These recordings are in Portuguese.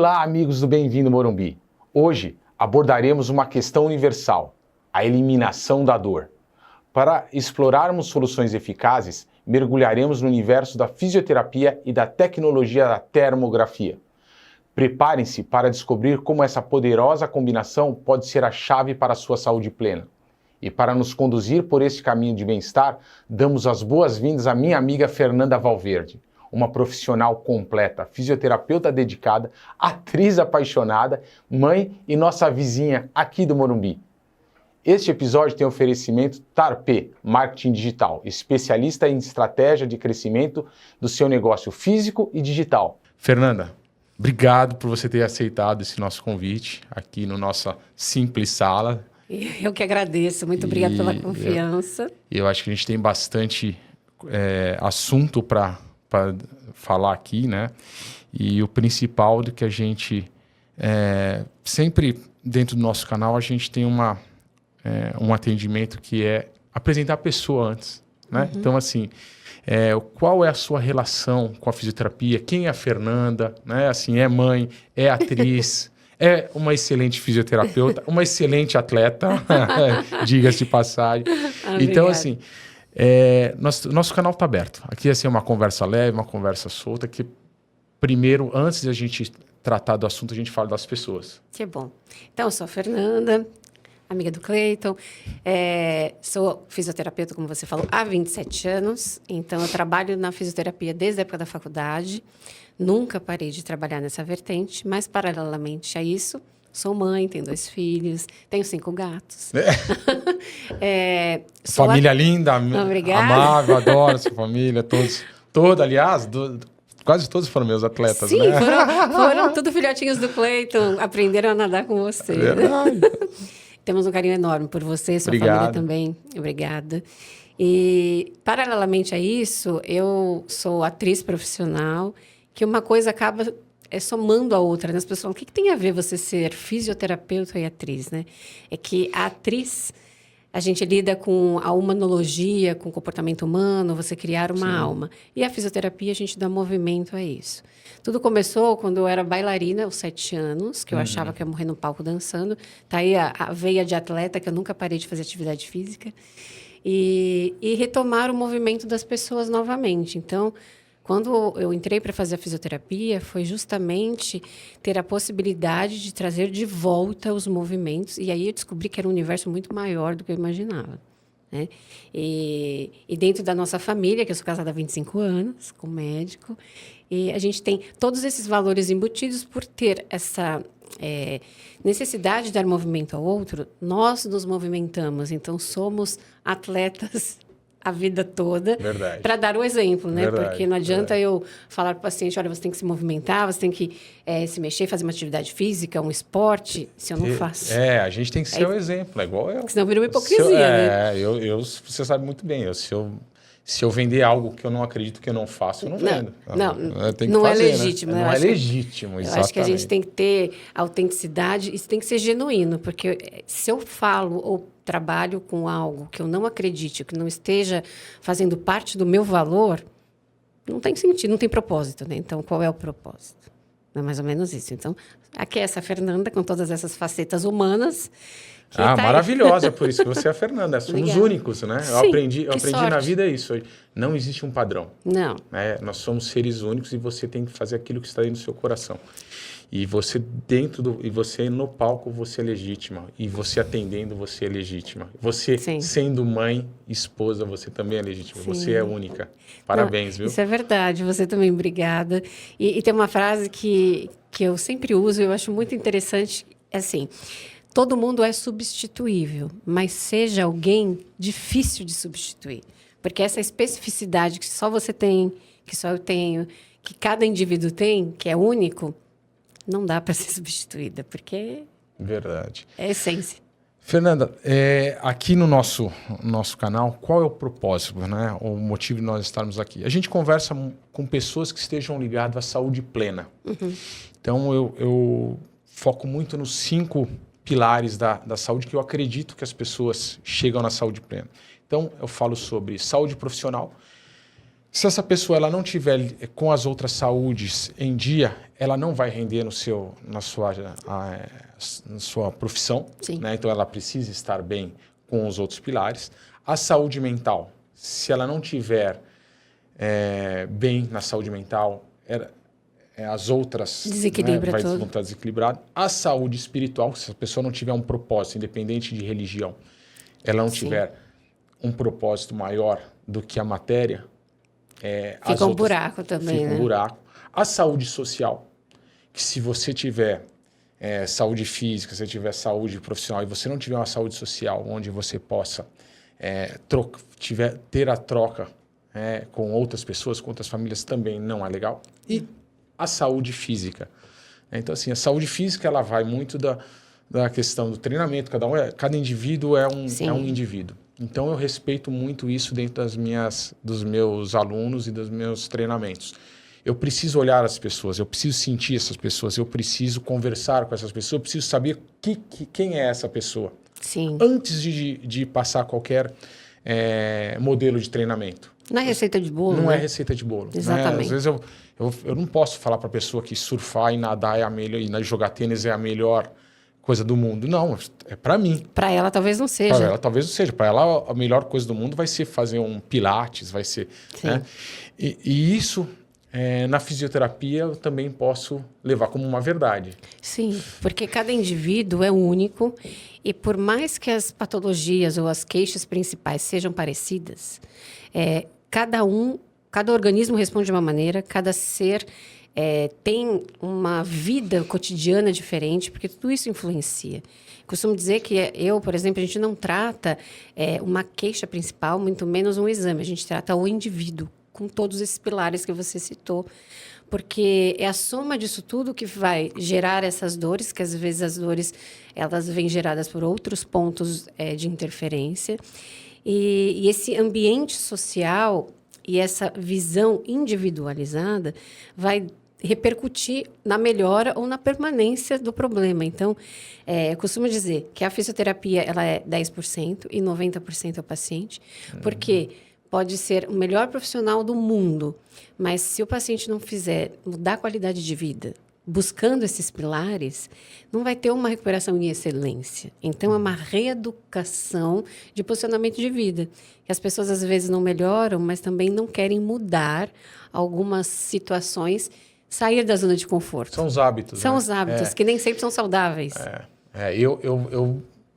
Olá, amigos do Bem-vindo Morumbi. Hoje abordaremos uma questão universal, a eliminação da dor. Para explorarmos soluções eficazes, mergulharemos no universo da fisioterapia e da tecnologia da termografia. Preparem-se para descobrir como essa poderosa combinação pode ser a chave para a sua saúde plena. E para nos conduzir por este caminho de bem-estar, damos as boas-vindas à minha amiga Fernanda Valverde, uma profissional completa, fisioterapeuta dedicada, atriz apaixonada, mãe e nossa vizinha aqui do Morumbi. Este episódio tem oferecimento Tarpé, Marketing Digital, especialista em estratégia de crescimento do seu negócio físico e digital. Fernanda, obrigado por você ter aceitado esse nosso convite aqui no nossa simples sala. Eu que agradeço, muito obrigada pela confiança. Eu acho que a gente tem bastante assunto para falar aqui, né? E o principal do que a gente sempre dentro do nosso canal a gente tem um atendimento que é apresentar a pessoa antes, né? Uhum. Então assim, qual é a sua relação com a fisioterapia? Quem é a Fernanda? Né? Assim, é mãe, é atriz, é uma excelente fisioterapeuta, uma excelente atleta, diga-se de passagem. Então assim, nosso canal está aberto. Aqui assim, é uma conversa leve, uma conversa solta, que primeiro, antes de a gente tratar do assunto, a gente fala das pessoas. Que bom. Então, eu sou a Fernanda, amiga do Cleiton, sou fisioterapeuta, como você falou, há 27 anos. Então, eu trabalho na fisioterapia desde a época da faculdade. Nunca parei de trabalhar nessa vertente, mas, paralelamente a isso, sou mãe, tenho 2 filhos, tenho 5 gatos. Família linda, amável, adoro essa família, aliás, quase todos foram meus atletas, sim, né? foram tudo filhotinhos do Cleiton, aprenderam a nadar com você. Verdade. Temos um carinho enorme por você, sua família também. Obrigada. E, paralelamente a isso, eu sou atriz profissional, que uma coisa acaba somando a outra, né? As pessoas falam, o que tem a ver você ser fisioterapeuta e atriz, né? É que a atriz, a gente lida com a humanologia, com o comportamento humano, você criar uma alma. E a fisioterapia, a gente dá movimento a isso. Tudo começou quando eu era bailarina, aos 7 anos, que eu achava que ia morrer no palco dançando. Tá aí a veia de atleta, que eu nunca parei de fazer atividade física. E retomar o movimento das pessoas novamente. Então, quando eu entrei para fazer a fisioterapia, foi justamente ter a possibilidade de trazer de volta os movimentos. E aí eu descobri que era um universo muito maior do que eu imaginava, né? E dentro da nossa família, que eu sou casada há 25 anos, com médico, e a gente tem todos esses valores embutidos por ter essa necessidade de dar movimento ao outro. Nós nos movimentamos, então somos atletas a vida toda, para dar o exemplo, né? Porque não adianta eu falar para o paciente, olha, você tem que se movimentar, você tem que se mexer, fazer uma atividade física, um esporte, se eu não faço. A gente tem que ser o exemplo, é igual eu. Senão vira uma hipocrisia, né? Você sabe muito bem, se eu vender algo que eu não acredito que eu não faço, eu não vendo. Não é legítimo. Né? Não é legítimo, exatamente. Eu acho que a gente tem que ter autenticidade, isso tem que ser genuíno, porque se eu falo ou trabalho com algo que eu não acredite, que não esteja fazendo parte do meu valor, não tem sentido, não tem propósito, né? Então, qual é o propósito? É mais ou menos isso. Então, aqui é essa Fernanda com todas essas facetas humanas. Maravilhosa, por isso que você é a Fernanda. Somos únicos, né? Sim, eu aprendi na vida isso. Não existe um padrão. Não. Nós somos seres únicos e você tem que fazer aquilo que está dentro do seu coração. E você e você no palco, você é legítima. E você atendendo, você é legítima. Você sendo mãe, esposa, você também é legítima. Sim. Você é única. Parabéns, viu? Isso é verdade. Você também, obrigada. E tem uma frase que eu sempre uso, eu acho muito interessante, assim: todo mundo é substituível, mas seja alguém difícil de substituir. Porque essa especificidade que só você tem, que só eu tenho, que cada indivíduo tem, que é único, não dá para ser substituída, porque verdade. É a essência. Fernanda, aqui no nosso canal, qual é o propósito, né? O motivo de nós estarmos aqui? A gente conversa com pessoas que estejam ligadas à saúde plena. Uhum. Então, eu foco muito nos 5 pilares da saúde que eu acredito que as pessoas chegam na saúde plena. Então, eu falo sobre saúde profissional, Se essa pessoa ela não tiver com as outras saúdes em dia, ela não vai render na sua profissão, né? Então ela precisa estar bem com os outros pilares. A saúde mental, se ela não tiver bem na saúde mental, as outras vai estar desequilibrado. A saúde espiritual, se a pessoa não tiver um propósito, independente de religião, ela não tiver um propósito maior do que a matéria, fica um buraco também, fica um buraco. A saúde social, que se você tiver saúde física, se você tiver saúde profissional e você não tiver uma saúde social onde você possa ter a troca com outras pessoas, com outras famílias, também não é legal. E a saúde física. Então, assim, a saúde física ela vai muito da questão do treinamento. Cada indivíduo é um indivíduo. Então, eu respeito muito isso dentro dos meus alunos e dos meus treinamentos. Eu preciso olhar as pessoas, eu preciso sentir essas pessoas, eu preciso conversar com essas pessoas, eu preciso saber quem é essa pessoa. Sim. Antes de passar qualquer modelo de treinamento. Não é receita de bolo, Não né? é receita de bolo. Exatamente. Né? Às vezes eu não posso falar para a pessoa que surfar e nadar é a melhor, e jogar tênis é a melhor coisa do mundo. Não, é para mim. Para ela talvez não seja. Para ela talvez não seja. Para ela a melhor coisa do mundo vai ser fazer um pilates, vai ser... Né? E isso, na fisioterapia, eu também posso levar como uma verdade. Sim, porque cada indivíduo é único e por mais que as patologias ou as queixas principais sejam parecidas, cada organismo responde de uma maneira, cada ser tem uma vida cotidiana diferente, porque tudo isso influencia. Costumo dizer que por exemplo, a gente não trata uma queixa principal, muito menos um exame. A gente trata o indivíduo, com todos esses pilares que você citou. Porque é a soma disso tudo que vai gerar essas dores, que às vezes as dores elas vêm geradas por outros pontos de interferência. E esse ambiente social e essa visão individualizada vai repercutir na melhora ou na permanência do problema. Então, eu costumo dizer que a fisioterapia ela é 10% e 90% é o paciente, porque pode ser o melhor profissional do mundo, mas se o paciente não fizer mudar a qualidade de vida, buscando esses pilares, não vai ter uma recuperação em excelência. Então, é uma reeducação de posicionamento de vida. Que as pessoas, às vezes, não melhoram, mas também não querem mudar algumas situações, sair da zona de conforto. São os hábitos. São os hábitos, que nem sempre são saudáveis.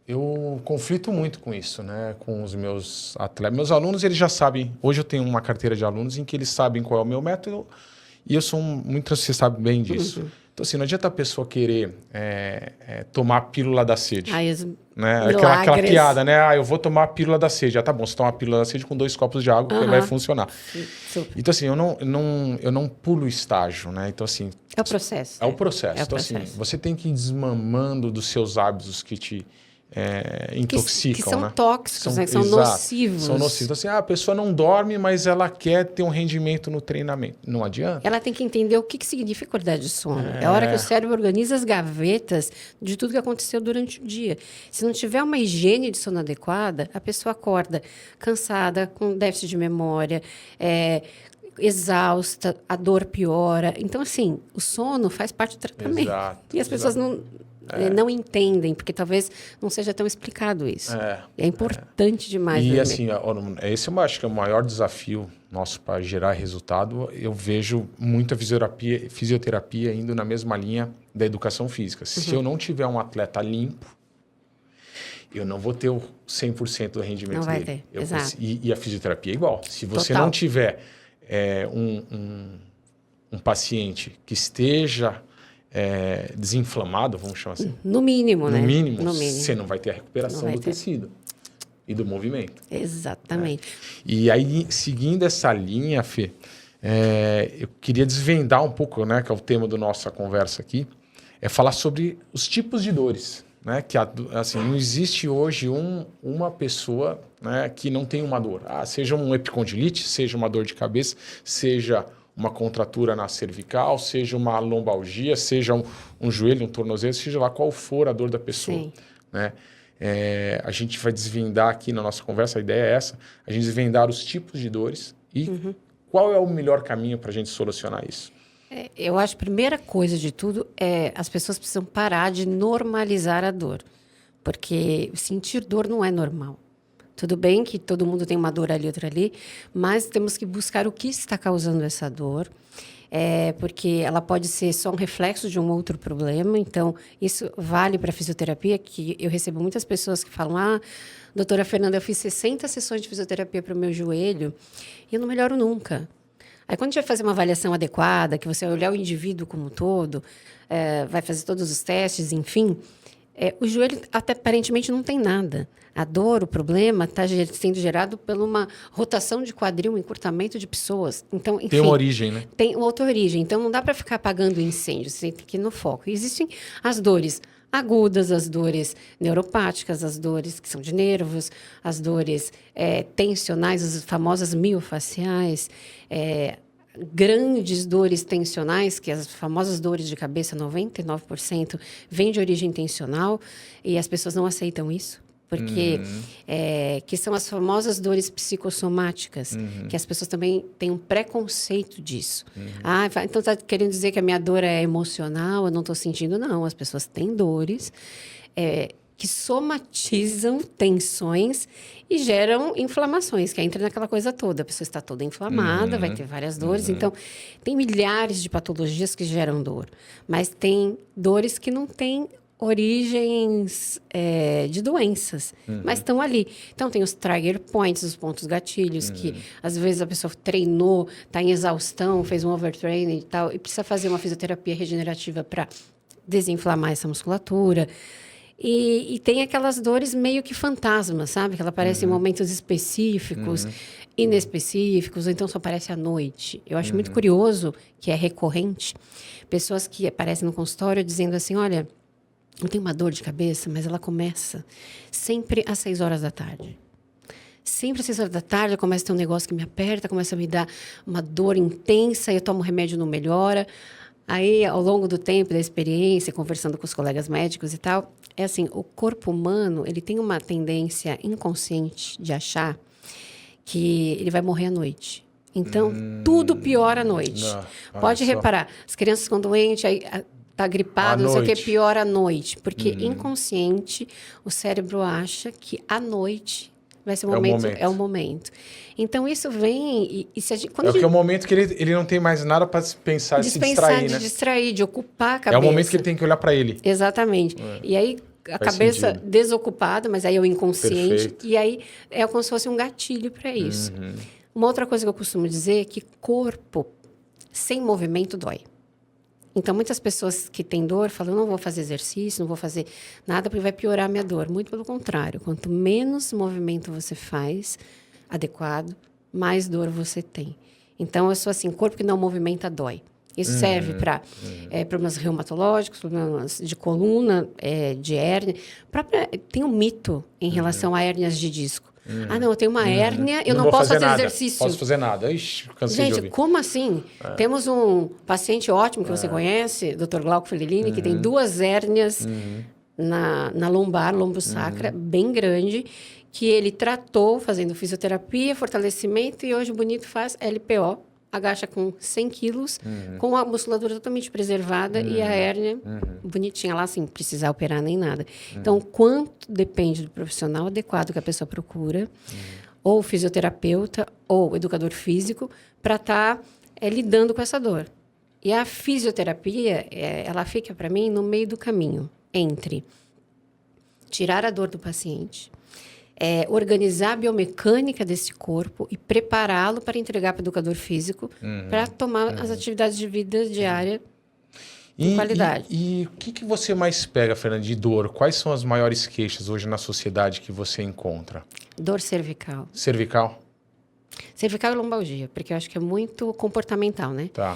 Eu conflito muito com isso, né? Com os meus atletas. Meus alunos, eles já sabem. Hoje eu tenho uma carteira de alunos em que eles sabem qual é o meu método e eu sou muito... Você sabe bem disso. Então, assim, não adianta a pessoa querer tomar a pílula da sede. Né? Aquela piada, né? Eu vou tomar a pílula da sede. Tá bom, você toma a pílula da sede com 2 copos de água, que vai funcionar. Então, assim, eu não pulo o estágio, né? Então, assim... É o processo. É o processo. Então, assim, você tem que ir desmamando dos seus hábitos que te... intoxicam, que são né? tóxicos, né? São nocivos. São nocivos. Então, assim, a pessoa não dorme, mas ela quer ter um rendimento no treinamento. Não adianta. Ela tem que entender o que significa qualidade de sono. É a hora que o cérebro organiza as gavetas de tudo que aconteceu durante o dia. Se não tiver uma higiene de sono adequada, a pessoa acorda cansada, com déficit de memória, exausta, a dor piora. Então, assim, o sono faz parte do tratamento. E as pessoas não entendem, porque talvez não seja tão explicado isso. É importante demais. E assim, esse eu acho que é o maior desafio nosso para gerar resultado. Eu vejo muita fisioterapia indo na mesma linha da educação física. Se eu não tiver um atleta limpo, eu não vou ter o 100% do rendimento não vai dele. Ter. Exato. E a fisioterapia é igual. Se você não tiver um paciente que esteja... desinflamado, vamos chamar assim. No mínimo, né? No mínimo, você não vai ter a recuperação do tecido e do movimento. Exatamente. E aí, seguindo essa linha, Fê, eu queria desvendar um pouco, né, que é o tema da nossa conversa aqui, falar sobre os tipos de dores. Né, que assim, não existe hoje uma pessoa, né, que não tem uma dor. Seja um epicondilite, seja uma dor de cabeça, seja uma contratura na cervical, seja uma lombalgia, seja um joelho, um tornozelo, seja lá qual for a dor da pessoa. Né? A gente vai desvendar aqui na nossa conversa, a ideia é essa, a gente desvendar os tipos de dores e Qual é o melhor caminho para a gente solucionar isso? Eu acho que a primeira coisa de tudo é as pessoas precisam parar de normalizar a dor. Porque sentir dor não é normal. Tudo bem que todo mundo tem uma dor ali, outra ali, mas temos que buscar o que está causando essa dor. Porque ela pode ser só um reflexo de um outro problema. Então, isso vale para a fisioterapia, que eu recebo muitas pessoas que falam, doutora Fernanda, eu fiz 60 sessões de fisioterapia para o meu joelho e eu não melhoro nunca. Aí, quando a gente vai fazer uma avaliação adequada, que você vai olhar o indivíduo como um todo, vai fazer todos os testes, enfim, o joelho até aparentemente não tem nada. A dor, o problema, está sendo gerado por uma rotação de quadril, um encurtamento de pessoas. Então, enfim, tem uma origem, né? Tem outra origem. Então, não dá para ficar apagando incêndio. Você tem que ir no foco. Existem as dores agudas, as dores neuropáticas, as dores que são de nervos, as dores tensionais, as famosas miofaciais, grandes dores tensionais, que as famosas dores de cabeça, 99%, vêm de origem tensional, e as pessoas não aceitam isso. Porque que são as famosas dores psicossomáticas, que as pessoas também têm um preconceito disso. Então está querendo dizer que a minha dor é emocional, eu não estou sentindo. Não, as pessoas têm dores que somatizam tensões e geram inflamações, que entra naquela coisa toda. A pessoa está toda inflamada, vai ter várias dores. Então, tem milhares de patologias que geram dor, mas tem dores que não têm origens de doenças, mas estão ali. Então, tem os trigger points, os pontos gatilhos, que às vezes a pessoa treinou, está em exaustão, fez um overtraining e tal, e precisa fazer uma fisioterapia regenerativa para desinflamar essa musculatura. E tem aquelas dores meio que fantasmas, sabe? Que ela aparece em momentos específicos, inespecíficos, ou então só aparece à noite. Eu acho muito curioso, que é recorrente, pessoas que aparecem no consultório dizendo assim, olha, eu tenho uma dor de cabeça, mas ela começa sempre às 6 horas da tarde. Sempre às 6 horas da tarde, começa a ter um negócio que me aperta, começa a me dar uma dor intensa, eu tomo remédio, não melhora. Aí, ao longo do tempo, da experiência, conversando com os colegas médicos e tal, é assim, o corpo humano, ele tem uma tendência inconsciente de achar que ele vai morrer à noite. Então, tudo piora à noite. Pode reparar, as crianças ficam doentes, aí tá gripado, não sei o que, piora à noite. Porque inconsciente, o cérebro acha que à noite vai ser o momento. É o momento. Então, isso vem... E se a gente, que é o momento que ele não tem mais nada para pensar, se distrair, né? De distrair, de ocupar a cabeça. É o momento que ele tem que olhar para ele. Exatamente. E aí, a cabeça desocupada, mas aí é o inconsciente. Perfeito. E aí, é como se fosse um gatilho para isso. Uma outra coisa que eu costumo dizer é que corpo sem movimento dói. Então, muitas pessoas que têm dor falam, não vou fazer exercício, não vou fazer nada, porque vai piorar a minha dor. Muito pelo contrário. Quanto menos movimento você faz adequado, mais dor você tem. Então, eu sou assim, corpo que não movimenta dói. Isso serve para problemas reumatológicos, problemas de coluna, de hérnia. Tem um mito em relação a hérnias de disco. Não, eu tenho uma hérnia, eu não posso fazer exercício. Posso fazer nada. Ixi, cansei de ouvir. Gente, como assim? Temos um paciente ótimo que você conhece, Dr. Glauco Filellini, que tem 2 hérnias na lombar, lombosacra, bem grande, que ele tratou fazendo fisioterapia, fortalecimento, e hoje o bonito faz LPO, agacha com 100 quilos, com a musculatura totalmente preservada e a hérnia bonitinha lá, sem precisar operar nem nada. Então, quanto depende do profissional adequado que a pessoa procura, ou fisioterapeuta, ou educador físico, para estar lidando com essa dor. E a fisioterapia, ela fica, para mim, no meio do caminho, entre tirar a dor do paciente, organizar a biomecânica desse corpo e prepará-lo para entregar para o educador físico para tomar as atividades de vida diária com qualidade. E o que você mais pega, Fernanda, de dor? Quais são as maiores queixas hoje na sociedade que você encontra? Dor cervical. Cervical? Cervical e lombalgia, porque eu acho que é muito comportamental, né? Tá.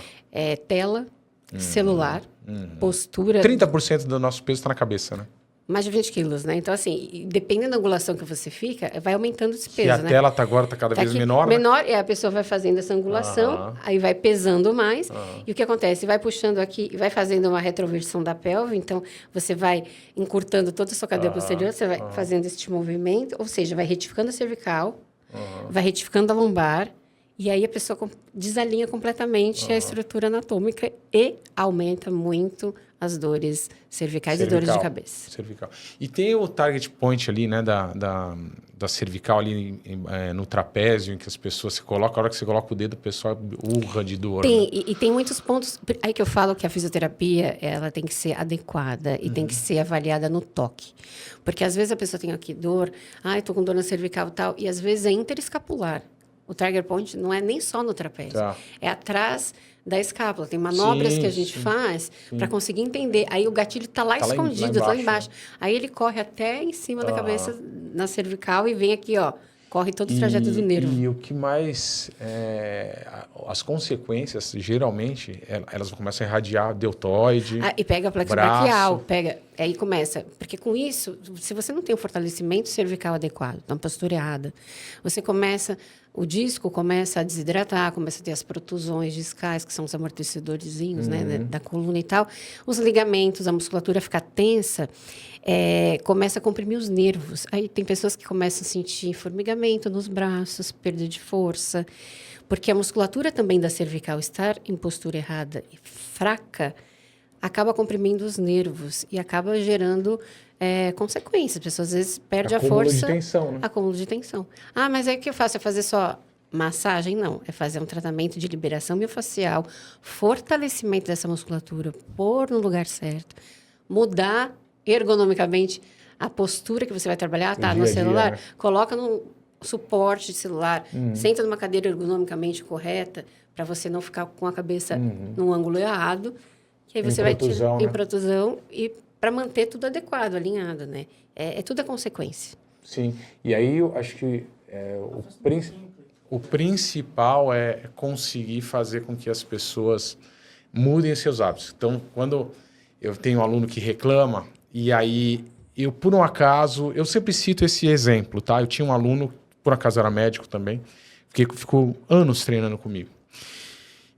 Tela, celular, postura... 30% do nosso peso está na cabeça, né? Mais de 20 quilos, né? Então, assim, dependendo da angulação que você fica, vai aumentando esse peso, e a né? tela agora está cada vez menor, né? Menor, e a pessoa vai fazendo essa angulação, aí vai pesando mais. E o que acontece? Vai puxando aqui, vai fazendo uma retroversão da pelve, então você vai encurtando toda a sua cadeia posterior, você vai fazendo este movimento, ou seja, vai retificando a cervical, vai retificando a lombar, E aí a pessoa desalinha completamente a estrutura anatômica e aumenta muito as dores cervicais e dores de cabeça. Cervical. E tem o target point ali, né, da cervical ali no trapézio, em que as pessoas se colocam, a hora que você coloca o dedo, o pessoal urra de dor. Tem, né? e tem muitos pontos, aí que eu falo que a fisioterapia, ela tem que ser adequada e tem que ser avaliada no toque. Porque às vezes a pessoa tem aqui dor, tô com dor na cervical e tal, e às vezes é interescapular. O target point não é nem só no trapézio, é atrás da escápula. Tem manobras que a gente faz para conseguir entender. Aí o gatilho está lá escondido, lá embaixo. Né? Aí ele corre até em cima da cabeça, na cervical, e vem aqui, ó. Corre todo o trajeto do nervo. E o que mais... as consequências, geralmente, elas começam a irradiar deltoide, e pega a plexo braquial, aí começa. Porque com isso, se você não tem um fortalecimento cervical adequado, uma postura errada, você começa... O disco começa a desidratar, começa a ter as protusões discais, que são os amortecedorzinhos, né, da coluna e tal. Os ligamentos, a musculatura fica tensa, começa a comprimir os nervos. Aí tem pessoas que começam a sentir formigamento nos braços, perda de força, porque a musculatura também da cervical estar em postura errada e fraca acaba comprimindo os nervos e acaba gerando consequências. As pessoas às vezes perdem a força. Acúmulo de tensão, né? Acúmulo de tensão. Mas aí o que eu faço? É fazer só massagem? Não. É fazer um tratamento de liberação miofascial, fortalecimento dessa musculatura, pôr no lugar certo, mudar ergonomicamente a postura que você vai trabalhar. Tá, no celular, coloca no suporte de celular, senta numa cadeira ergonomicamente correta, para você não ficar com a cabeça num ângulo errado. Que aí você vai tirar em protusão e para manter tudo adequado, alinhado, né? É tudo a consequência. Sim. E aí eu acho que o principal é conseguir fazer com que as pessoas mudem seus hábitos. Então, quando eu tenho um aluno que reclama, e aí eu, por um acaso, eu sempre cito esse exemplo, tá? Eu tinha um aluno, por acaso era médico também, que ficou anos treinando comigo.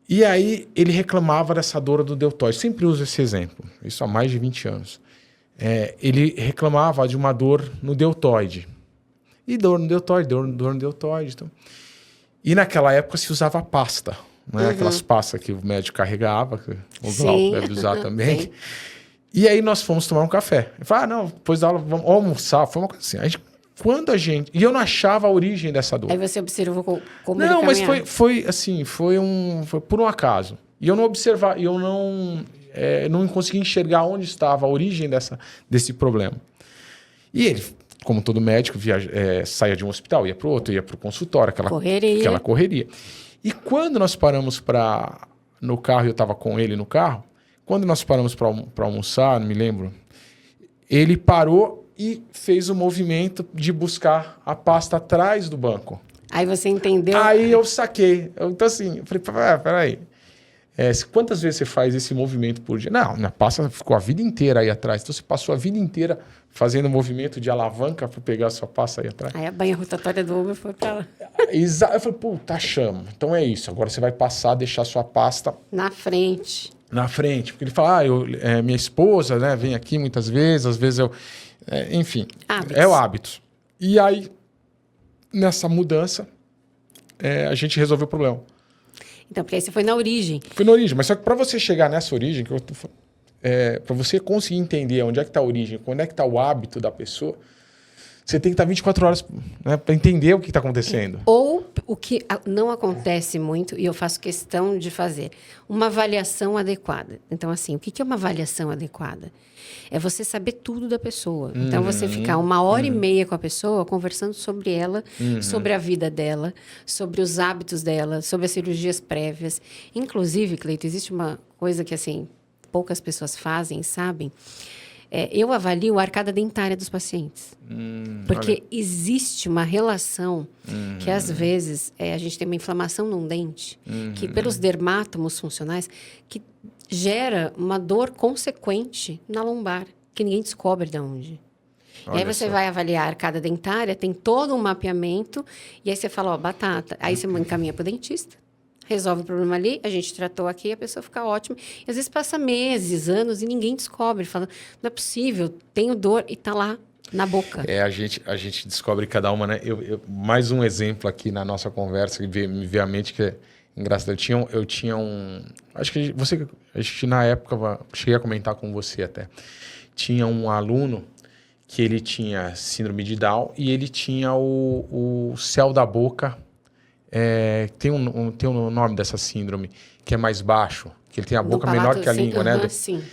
E aí ele reclamava dessa dor do deltoide. Sempre uso esse exemplo, isso há mais de 20 anos. Ele reclamava de uma dor no deltoide. E dor no deltoide, dor no deltoide. Então. E naquela época se usava pasta, né? Aquelas pastas que o médico carregava, que o Glauco deve usar também. E aí nós fomos tomar um café. Eu falei, não, depois da aula vamos almoçar. Foi uma coisa assim. E eu não achava a origem dessa dor. Aí você observou como não, mas foi assim, foi por um acaso. E eu não observava, eu não conseguia enxergar onde estava a origem desse problema. E ele, como todo médico, saía de um hospital, ia para o outro, ia para o consultório, aquela correria. E quando nós paramos no carro, eu estava com ele no carro, quando nós paramos para almoçar, não me lembro, ele parou e fez o movimento de buscar a pasta atrás do banco. Aí você entendeu? Aí eu saquei. Então assim, eu falei, peraí. Quantas vezes você faz esse movimento por dia? Não, minha pasta ficou a vida inteira aí atrás. Então você passou a vida inteira fazendo movimento de alavanca para pegar a sua pasta aí atrás. Aí a banha rotatória do Uber foi para lá. Eu falei, puta, chama. Então é isso. Agora você vai passar a deixar a sua pasta... Na frente. Porque ele fala, minha esposa, né, vem aqui muitas vezes, às vezes eu... enfim, hábitos. É o hábito. E aí, nessa mudança, a gente resolveu o problema. Então, porque aí você foi na origem. Foi na origem, mas só que para você chegar nessa origem, para você conseguir entender onde é que está a origem, onde é que está o hábito da pessoa, você tem que estar 24 horas, né, para entender o que está acontecendo. Ou o que não acontece muito, e eu faço questão de fazer, uma avaliação adequada. Então, assim, o que é uma avaliação adequada? É você saber tudo da pessoa. Então, você ficar 1h30 com a pessoa, conversando sobre ela, sobre a vida dela, sobre os hábitos dela, sobre as cirurgias prévias. Inclusive, Cleito, existe uma coisa que, assim, poucas pessoas fazem, sabem? Eu avalio a arcada dentária dos pacientes. Porque existe uma relação que, às vezes, a gente tem uma inflamação num dente, que pelos dermátomos funcionais, que gera uma dor consequente na lombar, que ninguém descobre de onde. E aí você vai avaliar a arcada dentária, tem todo um mapeamento, e aí você fala, batata. Aí você encaminha para o dentista. Resolve o problema ali, a gente tratou aqui, a pessoa fica ótima. E às vezes passa meses, anos e ninguém descobre. Fala, não é possível, tenho dor e está lá Na boca. A gente descobre cada uma, né? Mais um exemplo aqui na nossa conversa que me veio à mente que é engraçado. Eu tinha um... Acho que a gente na época, cheguei a comentar com você até. Tinha um aluno que ele tinha síndrome de Down e ele tinha o céu da boca. Tem um nome dessa síndrome, que é mais baixo, que ele tem a boca menor que a língua, né? Sim.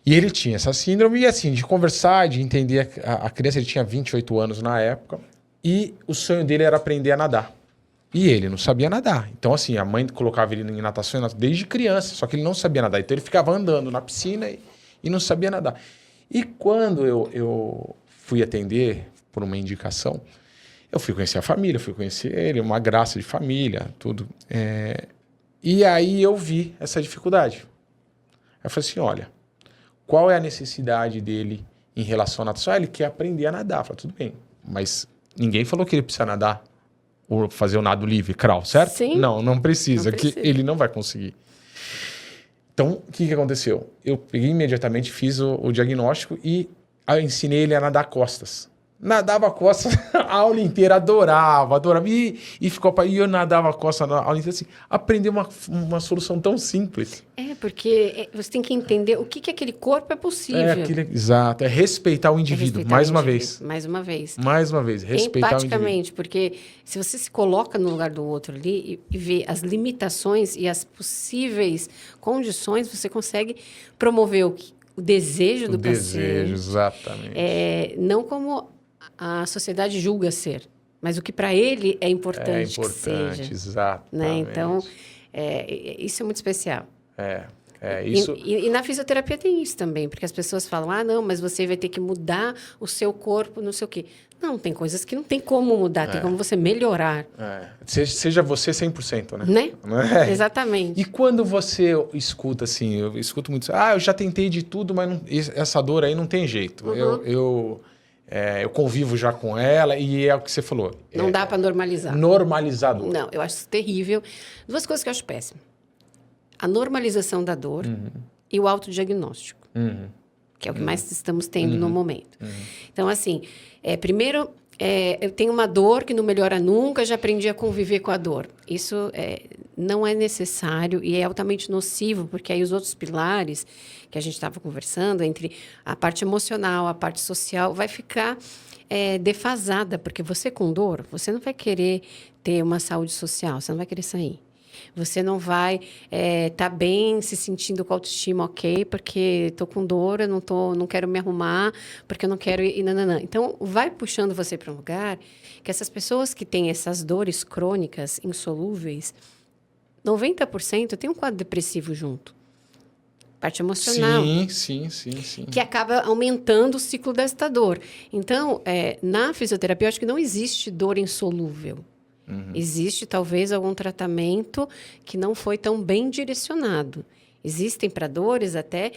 E ele tinha essa síndrome, e assim, de conversar, de entender a criança, ele tinha 28 anos na época, e o sonho dele era aprender a nadar. E ele não sabia nadar. Então, assim, a mãe colocava ele em natação desde criança, só que ele não sabia nadar. Então, ele ficava andando na piscina e não sabia nadar. E quando eu fui atender por uma indicação, eu fui conhecer a família, fui conhecer ele, uma graça de família, tudo. E aí eu vi essa dificuldade. Eu falei assim, olha, qual é a necessidade dele em relação à natação? Ele quer aprender a nadar. Eu falei, tudo bem, mas ninguém falou que ele precisa nadar ou fazer o nado livre, crawl, certo? Sim. Não precisa, que ele não vai conseguir. Então, o que aconteceu? Eu peguei imediatamente, fiz o diagnóstico e ensinei ele a nadar costas. Nadava costas a aula inteira, adorava. E eu nadava costas na aula inteira, assim, aprender uma solução tão simples. Porque você tem que entender o que aquele corpo é possível. Exato, respeitar o indivíduo, mais uma vez. Mais uma vez, respeitar o indivíduo. Empaticamente, porque se você se coloca no lugar do outro ali e vê as limitações e as possíveis condições, você consegue promover o desejo do paciente. O desejo, exatamente. Não como a sociedade julga ser, mas o que para ele é importante que seja. Exatamente. Né? Então, isso é muito especial. Isso... E na fisioterapia tem isso também, porque as pessoas falam, não, mas você vai ter que mudar o seu corpo, não sei o quê. Não, tem coisas que não tem como mudar, tem como você melhorar. Seja você 100%, né? Exatamente. E quando você escuta assim, eu escuto muito, eu já tentei de tudo, mas essa dor aí não tem jeito. Uhum. Eu convivo já com ela e é o que você falou. Não dá para normalizar. Normalizar a dor. Não, eu acho isso terrível. Duas coisas que eu acho péssimo. A normalização da dor e o autodiagnóstico, que é o que mais estamos tendo no momento. Então, assim, primeiro, eu tenho uma dor que não melhora nunca, já aprendi a conviver com a dor. Isso não é necessário e é altamente nocivo, porque aí os outros pilares que a gente estava conversando, entre a parte emocional, a parte social, vai ficar defasada, porque você com dor, você não vai querer ter uma saúde social, você não vai querer sair. Você não vai estar bem, se sentindo com autoestima ok, porque estou com dor, eu não quero me arrumar, porque eu não quero ir... Nananã. Então, vai puxando você para um lugar que essas pessoas que têm essas dores crônicas, insolúveis, 90% tem um quadro depressivo junto. Parte emocional. Sim. Que acaba aumentando o ciclo desta dor. Então, na fisioterapia, eu acho que não existe dor insolúvel. Existe, talvez, algum tratamento que não foi tão bem direcionado. Existem para dores até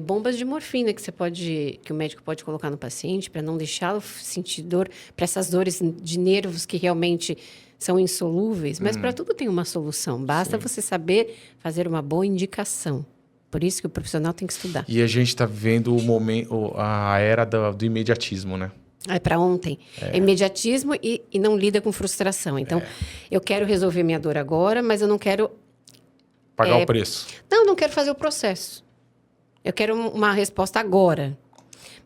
bombas de morfina que o médico pode colocar no paciente para não deixá-lo sentir dor, para essas dores de nervos que realmente são insolúveis. Mas para tudo tem uma solução. Basta você saber fazer uma boa indicação. Por isso que o profissional tem que estudar. E a gente está vivendo a era do imediatismo, né? É para ontem. É imediatismo e não lida com frustração. Então, eu quero resolver minha dor agora, mas eu não quero... Pagar o preço. Não quero fazer o processo. Eu quero uma resposta agora.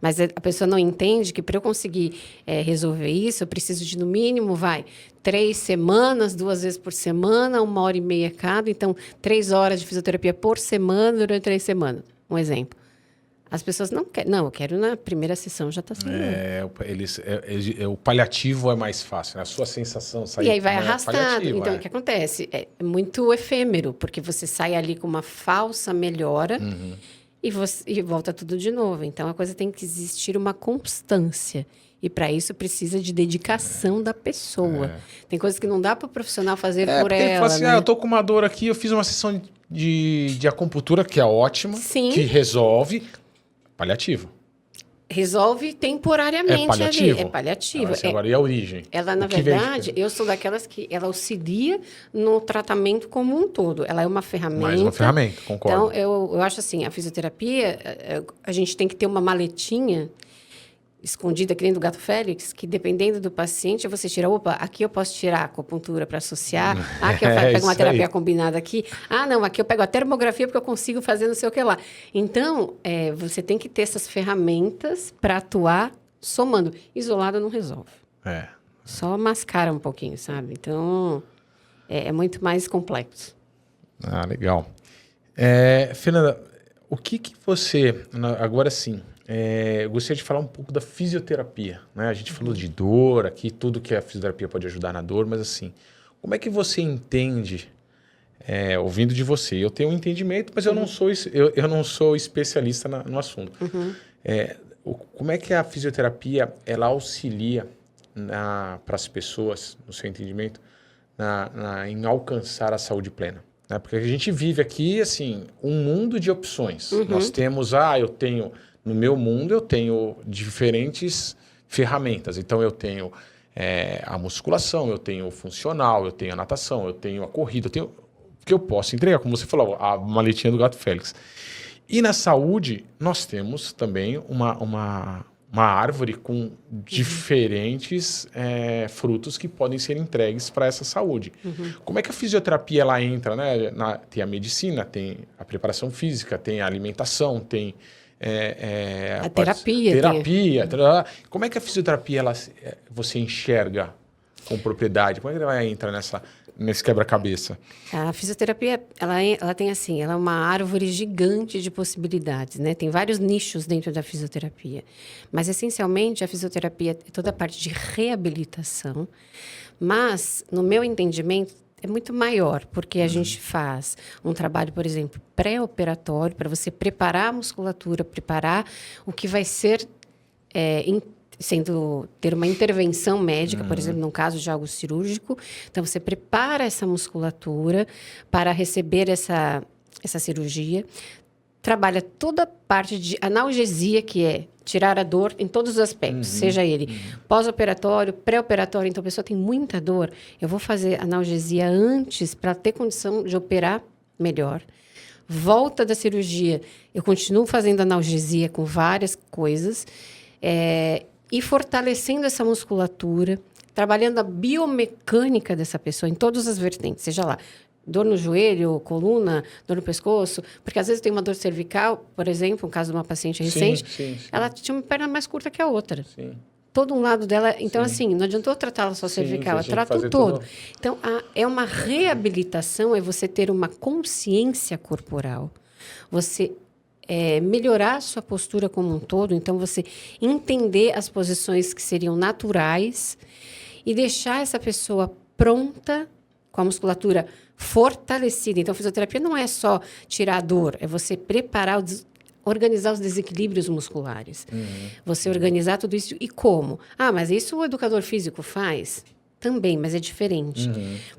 Mas a pessoa não entende que para eu conseguir resolver isso, eu preciso de, no mínimo, 3 semanas, 2 vezes por semana, 1h30 cada. Então, 3 horas de fisioterapia por semana durante 3 semanas. Um exemplo. As pessoas não querem. Não, eu quero na primeira sessão, já está sendo. O paliativo é mais fácil, né? A sua sensação sai. E aí vai arrastado. Então, o que acontece? É muito efêmero, porque você sai ali com uma falsa melhora e volta tudo de novo. Então, a coisa tem que existir uma constância. E para isso precisa de dedicação da pessoa. Tem coisas que não dá para o profissional fazer por ela. Fala assim, eu tô com uma dor aqui, eu fiz uma sessão de acupuntura, que é ótima, que resolve. Paliativo. Resolve temporariamente ali. É paliativo. Agora, e a origem? Ela, na verdade, eu sou daquelas que ela auxilia no tratamento como um todo. Ela é uma ferramenta. Mais uma ferramenta, concordo. Então, eu acho assim, a fisioterapia, a gente tem que ter uma maletinha escondida, que nem do gato Félix, que dependendo do paciente, você tira, opa, aqui eu posso tirar a acupuntura para associar, aqui eu pego uma terapia combinada aqui, não, aqui eu pego a termografia porque eu consigo fazer não sei o que lá. Então, você tem que ter essas ferramentas para atuar somando. Isolado não resolve. Só mascara um pouquinho, sabe? Então, é muito mais complexo. Legal. Fernanda, o que você... Agora sim, eu gostaria de falar um pouco da fisioterapia, né? A gente falou de dor aqui, tudo que a fisioterapia pode ajudar na dor, mas assim, como é que você entende, ouvindo de você? Eu tenho um entendimento, mas eu não sou especialista no assunto. Como é que a fisioterapia ela auxilia para as pessoas, no seu entendimento, em alcançar a saúde plena? Porque a gente vive aqui, assim, um mundo de opções. Nós temos, no meu mundo, eu tenho diferentes ferramentas. Então, eu tenho a musculação, eu tenho o funcional, eu tenho a natação, eu tenho a corrida, eu tenho o que eu posso entregar, como você falou, a maletinha do gato Félix. E na saúde, nós temos também uma árvore com diferentes frutos que podem ser entregues para essa saúde. Como é que a fisioterapia ela entra, né? Tem a medicina, tem a preparação física, tem a alimentação, tem a terapia. Como é que a fisioterapia você enxerga com propriedade? Como é que ela entra nesse quebra-cabeça? A fisioterapia, ela tem assim, ela é uma árvore gigante de possibilidades, né? Tem vários nichos dentro da fisioterapia. Mas, essencialmente, a fisioterapia é toda a parte de reabilitação. Mas, no meu entendimento, é muito maior, porque a gente faz um trabalho, por exemplo, pré-operatório, para você preparar a musculatura, preparar o que vai ser ter uma intervenção médica, por exemplo, num caso de algo cirúrgico. Então, você prepara essa musculatura para receber essa cirurgia. Trabalha toda a parte de analgesia, que é tirar a dor em todos os aspectos, seja ele pós-operatório, pré-operatório. Então, a pessoa tem muita dor, eu vou fazer analgesia antes para ter condição de operar melhor. Volta da cirurgia, eu continuo fazendo analgesia com várias coisas, e fortalecendo essa musculatura, trabalhando a biomecânica dessa pessoa em todas as vertentes, seja lá dor no joelho, coluna, dor no pescoço, porque às vezes tem uma dor cervical, por exemplo, um caso de uma paciente recente, sim. Ela tinha uma perna mais curta que a outra. Sim. Todo um lado dela, então assim, não adiantou tratá-la só cervical, ela trata o todo. Então, é uma reabilitação, é você ter uma consciência corporal, você melhorar a sua postura como um todo, então você entender as posições que seriam naturais e deixar essa pessoa pronta, com a musculatura fortalecida. Então, a fisioterapia não é só tirar a dor, é você preparar, organizar os desequilíbrios musculares. Você organizar tudo isso. E como? Mas isso o educador físico faz? Também, mas é diferente.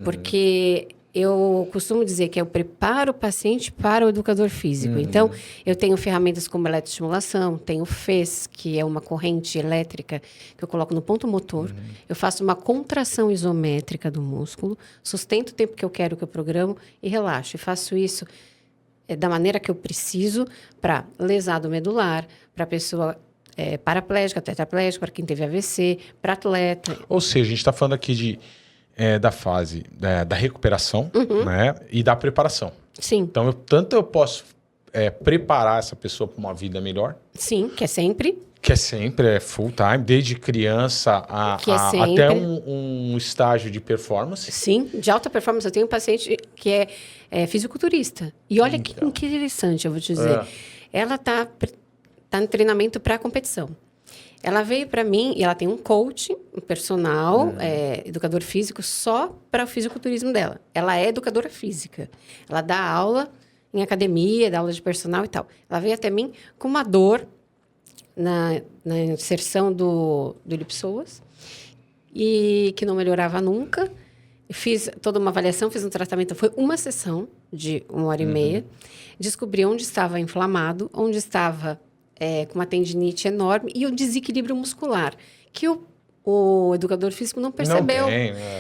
Porque eu costumo dizer que eu preparo o paciente para o educador físico. Então, eu tenho ferramentas como eletroestimulação, tenho FES, que é uma corrente elétrica que eu coloco no ponto motor. Eu faço uma contração isométrica do músculo, sustento o tempo que eu quero, que eu programo e relaxo. E faço isso da maneira que eu preciso para lesado medular, para a pessoa paraplégica, tetraplégica, para quem teve AVC, para atleta. Ou seja, a gente está falando aqui da fase da recuperação, né, e da preparação. Sim. Então, tanto eu posso preparar essa pessoa para uma vida melhor. Sim, que é sempre. Que é sempre, é full time, desde criança até um estágio de performance. Sim, de alta performance. Eu tenho um paciente que é fisiculturista. E olha que interessante, eu vou te dizer. Ela tá no treinamento para a competição. Ela veio para mim e ela tem um coach, um personal, educador físico, só para o fisiculturismo dela. Ela é educadora física. Ela dá aula em academia, dá aula de personal e tal. Ela veio até mim com uma dor na inserção do ilipsoas e que não melhorava nunca. Fiz toda uma avaliação, fiz um tratamento. Foi uma sessão de 1h30. Descobri onde estava inflamado, onde estava com uma tendinite enorme e o desequilíbrio muscular, que o educador físico não percebeu.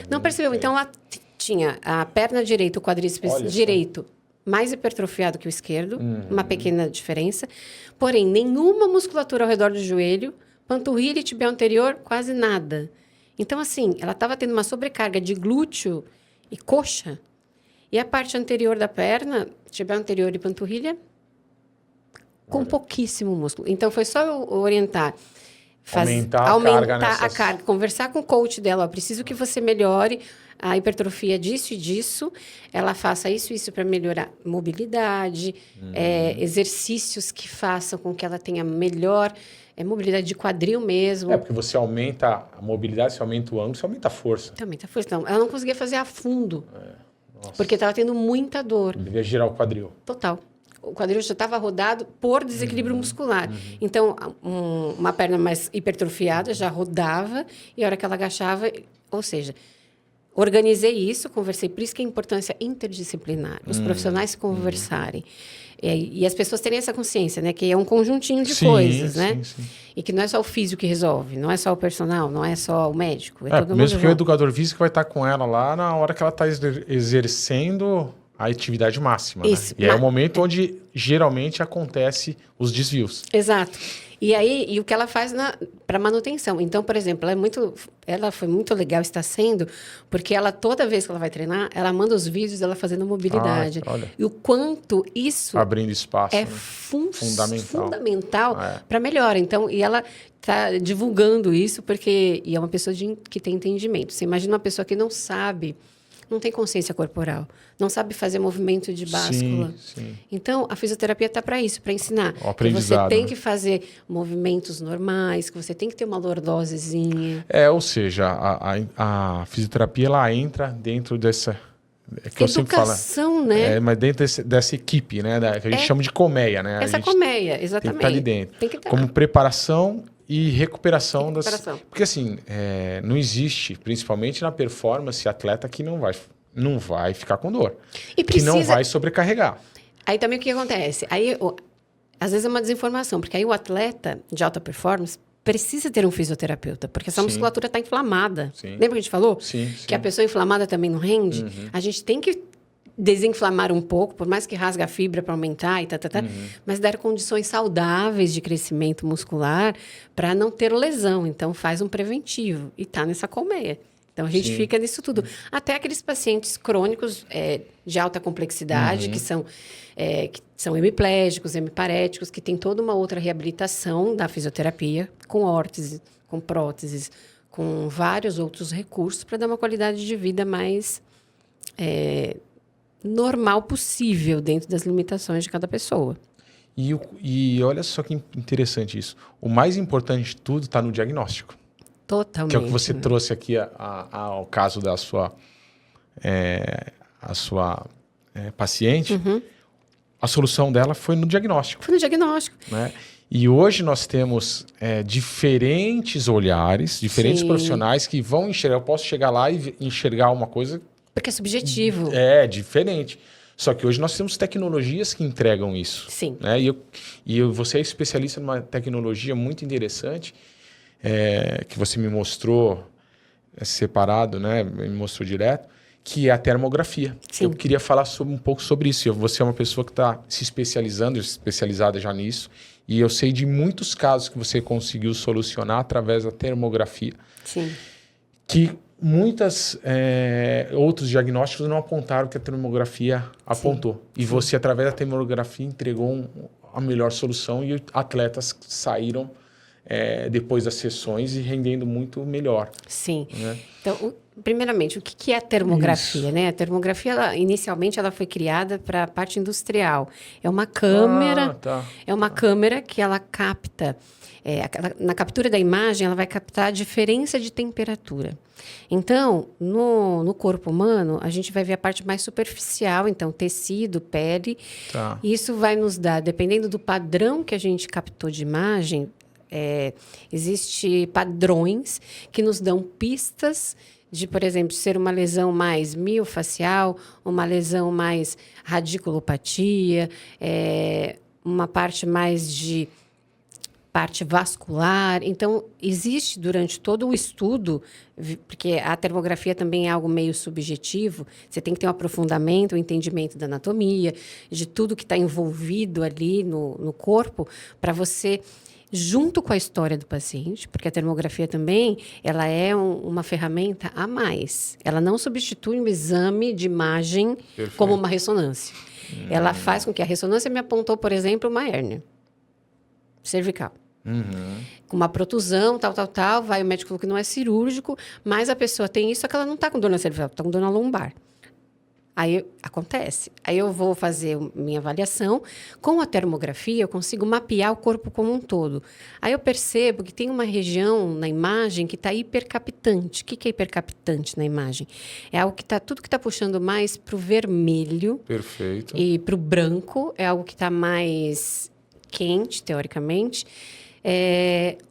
Não percebeu. Então, ela tinha a perna direita, o quadríceps direito, mais hipertrofiado que o esquerdo, uma pequena diferença. Porém, nenhuma musculatura ao redor do joelho Panturrilha e tibial anterior, quase nada. Então, assim, ela estava tendo uma sobrecarga de glúteo e coxa. E a parte anterior da perna, tibial anterior e panturrilha, com pouquíssimo músculo. Então, foi só eu orientar. Aumentar a carga, conversar com o coach dela. Ó, preciso que você melhore a hipertrofia disso e disso. Ela faça isso e isso para melhorar mobilidade, exercícios que façam com que ela tenha melhor mobilidade de quadril mesmo. Porque você aumenta a mobilidade, você aumenta o ângulo, você aumenta a força. Também aumenta a força. Então, ela não conseguia fazer a fundo, porque estava tendo muita dor. Devia girar o quadril. Total. O quadril já estava rodado por desequilíbrio muscular. Então, uma perna mais hipertrofiada já rodava e a hora que ela agachava... Ou seja, organizei isso, conversei. Por isso que é a importância interdisciplinar. Os profissionais se conversarem. E as pessoas terem essa consciência, né? Que é um conjuntinho de coisas, né? Sim. E que não é só o físico que resolve. Não é só o personal, não é só o médico. É todo mesmo mundo que o junto. educador físico vai estar com ela lá na hora que ela está exercendo... a atividade máxima, isso, né? E é o momento onde geralmente acontece os desvios. Exato. E aí, o que ela faz para manutenção. Então, por exemplo, ela foi muito legal, está sendo, porque ela, toda vez que ela vai treinar, ela manda os vídeos dela fazendo mobilidade. Olha. E o quanto isso abrindo espaço, é né? fundamental para melhora. Então, e ela está divulgando isso, e é uma pessoa que tem entendimento. Você imagina uma pessoa que não sabe, não tem consciência corporal, não sabe fazer movimento de báscula. Sim. Então, a fisioterapia está para isso, para ensinar. O que você aprendizado, tem né? que fazer movimentos normais, que você tem que ter uma lordosezinha. Ou seja, a fisioterapia ela entra dentro dessa... que eu sempre falo, Educação, né? mas dentro dessa equipe, né? Que a gente chama de colmeia, né? Essa colmeia, exatamente. Tem que estar ali dentro. Tem que estar. Como preparação e recuperação das... Recuperação. Porque assim, não existe, principalmente na performance, atleta que não vai ficar com dor. E que não vai sobrecarregar. Aí também o que acontece? Aí, às vezes é uma desinformação, porque aí o atleta de alta performance precisa ter um fisioterapeuta, porque essa musculatura está inflamada. Sim. Lembra que a gente falou? Sim. Que a pessoa inflamada também não rende? A gente tem que desinflamar um pouco, por mais que rasga a fibra para aumentar e mas dar condições saudáveis de crescimento muscular para não ter lesão. Então, faz um preventivo e está nessa colmeia. Então, a gente fica nisso tudo. Até aqueles pacientes crônicos de alta complexidade, que são hemiplégicos, hemiparéticos, que tem toda uma outra reabilitação da fisioterapia, com órtese, com próteses, com vários outros recursos para dar uma qualidade de vida mais normal possível dentro das limitações de cada pessoa. E olha só que interessante isso. O mais importante de tudo está no diagnóstico. Totalmente. Que é o que você trouxe aqui ao caso da sua, paciente. A solução dela foi no diagnóstico. Foi no diagnóstico. Né? E hoje nós temos diferentes olhares, diferentes profissionais que vão enxergar. Eu posso chegar lá e enxergar uma coisa... Porque é subjetivo. Diferente. Só que hoje nós temos tecnologias que entregam isso. Sim. Né? E você é especialista numa tecnologia muito interessante, que você me mostrou separado, né? Me mostrou direto, que é a termografia. Sim. Eu queria falar um pouco sobre isso. Você é uma pessoa que está se especializada já nisso, e eu sei de muitos casos que você conseguiu solucionar através da termografia. Sim. Que outros diagnósticos não apontaram o que a termografia apontou. E você, através da termografia, entregou a melhor solução e atletas saíram depois das sessões e rendendo muito melhor. Sim. Né? Então, primeiramente, o que é a termografia? Né? A termografia, inicialmente, ela foi criada para a parte industrial. É uma câmera, câmera que ela capta... na captura da imagem, ela vai captar a diferença de temperatura. Então, no corpo humano, a gente vai ver a parte mais superficial, então, tecido, pele. E isso vai nos dar, dependendo do padrão que a gente captou de imagem, existem padrões que nos dão pistas de, por exemplo, ser uma lesão mais miofacial, uma lesão mais radiculopatia, uma parte mais de parte vascular. Então, existe durante todo o estudo, porque a termografia também é algo meio subjetivo, você tem que ter um aprofundamento, um entendimento da anatomia, de tudo que está envolvido ali no corpo, para você junto com a história do paciente, porque a termografia também, ela é uma ferramenta a mais. Ela não substitui um exame de imagem como uma ressonância. Ela faz com que a ressonância me apontou, por exemplo, uma hérnia cervical. Com uma protusão, tal, vai, o médico falou que não é cirúrgico, mas a pessoa tem isso, só que ela não está com dor na cervical, está com dor na lombar. Aí acontece. Aí eu vou fazer minha avaliação. Com a termografia, eu consigo mapear o corpo como um todo. Aí eu percebo que tem uma região na imagem que está hipercapitante. O que é hipercapitante na imagem? É algo que tudo que está puxando mais para o vermelho. Perfeito. E para o branco. É algo que está mais quente, teoricamente.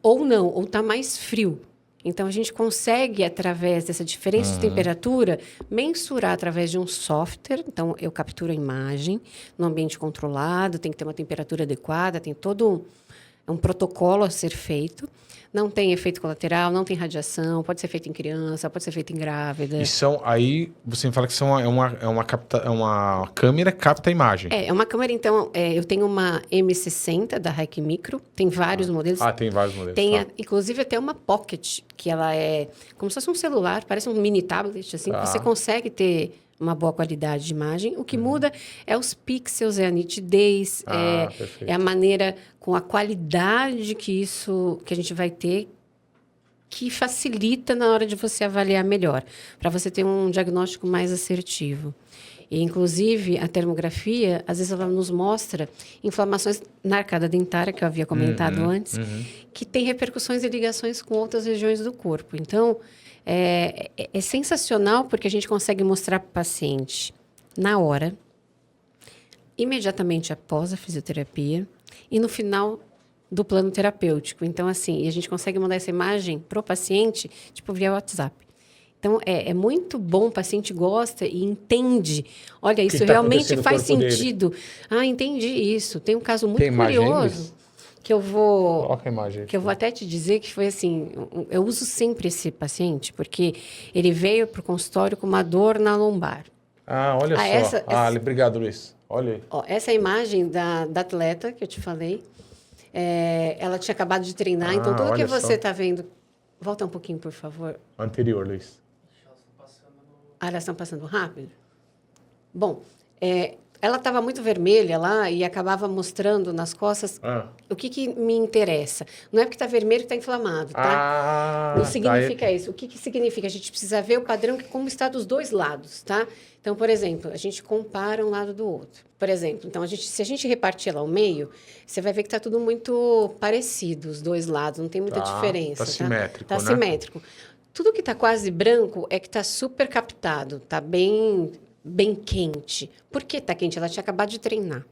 Ou não, ou está mais frio. Então, a gente consegue, através dessa diferença de temperatura, mensurar através de um software. Então, eu capturo a imagem no ambiente controlado, tem que ter uma temperatura adequada, tem todo um protocolo a ser feito. Não tem efeito colateral, não tem radiação, pode ser feito em criança, pode ser feito em grávida. E aí você me fala que uma câmera que capta a imagem. É uma câmera, então, eu tenho uma M60 da Hike Micro, tem vários modelos. Tem vários modelos. Tem, inclusive, até uma Pocket, que ela é como se fosse um celular, parece um mini tablet, assim, que você consegue ter uma boa qualidade de imagem. O que muda é os pixels, é a nitidez, é a maneira com a qualidade que a gente vai ter, que facilita na hora de você avaliar melhor, para você ter um diagnóstico mais assertivo. E, inclusive, a termografia, às vezes, ela nos mostra inflamações na arcada dentária, que eu havia comentado antes, que tem repercussões e ligações com outras regiões do corpo. Então, é sensacional porque a gente consegue mostrar para o paciente na hora, imediatamente após a fisioterapia e no final do plano terapêutico. Então, assim, a gente consegue mandar essa imagem para o paciente, tipo, via WhatsApp. Então, é muito bom, o paciente gosta e entende. Olha, isso realmente faz sentido. Entendi isso. Tem um caso muito curioso que eu vou... Coloca a imagem. Que eu vou até te dizer que foi assim, eu uso sempre esse paciente, porque ele veio para o consultório com uma dor na lombar. Olha só. Obrigado, Luiz. Olha aí. Essa é a imagem da atleta que eu te falei. Ela tinha acabado de treinar, então tudo que você está vendo... Volta um pouquinho, por favor. Anterior, Luiz. Elas estão passando rápido? Bom, ela estava muito vermelha lá e acabava mostrando nas costas o que me interessa. Não é porque está vermelho que está inflamado, tá? Não significa isso. O que significa? A gente precisa ver o padrão, como está dos dois lados, tá? Então, por exemplo, a gente compara um lado do outro. Por exemplo, então, se a gente repartir ela ao meio, você vai ver que está tudo muito parecido, os dois lados, não tem muita diferença. Está simétrico, Está simétrico. Tudo que está quase branco é que está super captado, está bem quente. Por que está quente? Ela tinha acabado de treinar.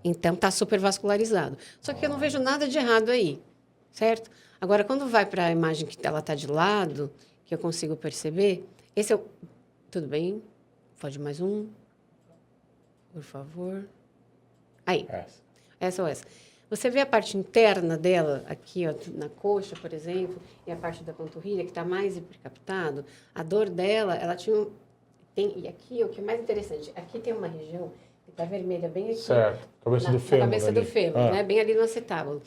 Então, está super vascularizado. Só que eu não vejo nada de errado aí, certo? Agora, quando vai para a imagem que ela está de lado, que eu consigo perceber, esse é o... Tudo bem? Pode mais um? Por favor. Aí. Essa ou essa. Você vê a parte interna dela, aqui, ó, na coxa, por exemplo, e a parte da panturrilha, que está mais hipercaptado. A dor dela, ela tinha... E aqui, o que é mais interessante, aqui tem uma região que está vermelha bem aqui. Certo. Cabeça do fêmur. Cabeça do fêmur, né? Bem ali no acetábulo.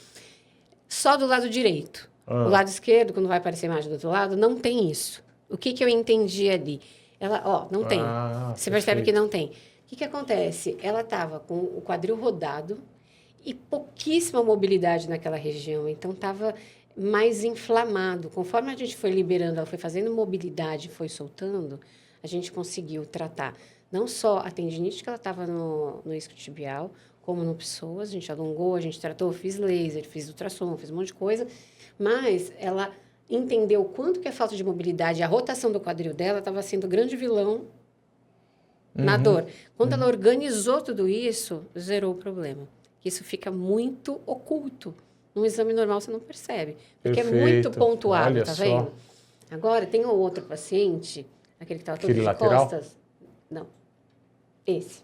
Só do lado direito. O lado esquerdo, quando vai aparecer a imagem do outro lado, não tem isso. O que eu entendi ali? Ela, não tem. Você percebe que não tem. O que acontece? Ela estava com o quadril rodado e pouquíssima mobilidade naquela região. Então, estava mais inflamado. Conforme a gente foi liberando, ela foi fazendo mobilidade, foi soltando, a gente conseguiu tratar não só a tendinite que ela estava no isquiotibial, como no psoas. A gente alongou, a gente tratou, fiz laser, fiz ultrassom, fiz um monte de coisa. Mas ela entendeu o quanto que a falta de mobilidade, a rotação do quadril dela estava sendo o grande vilão na dor. Quando ela organizou tudo isso, zerou o problema. Isso fica muito oculto. Num exame normal você não percebe. Porque é muito pontuado, tá vendo? Agora, tem um outro paciente, aquele que estava todo de costas. Não. Esse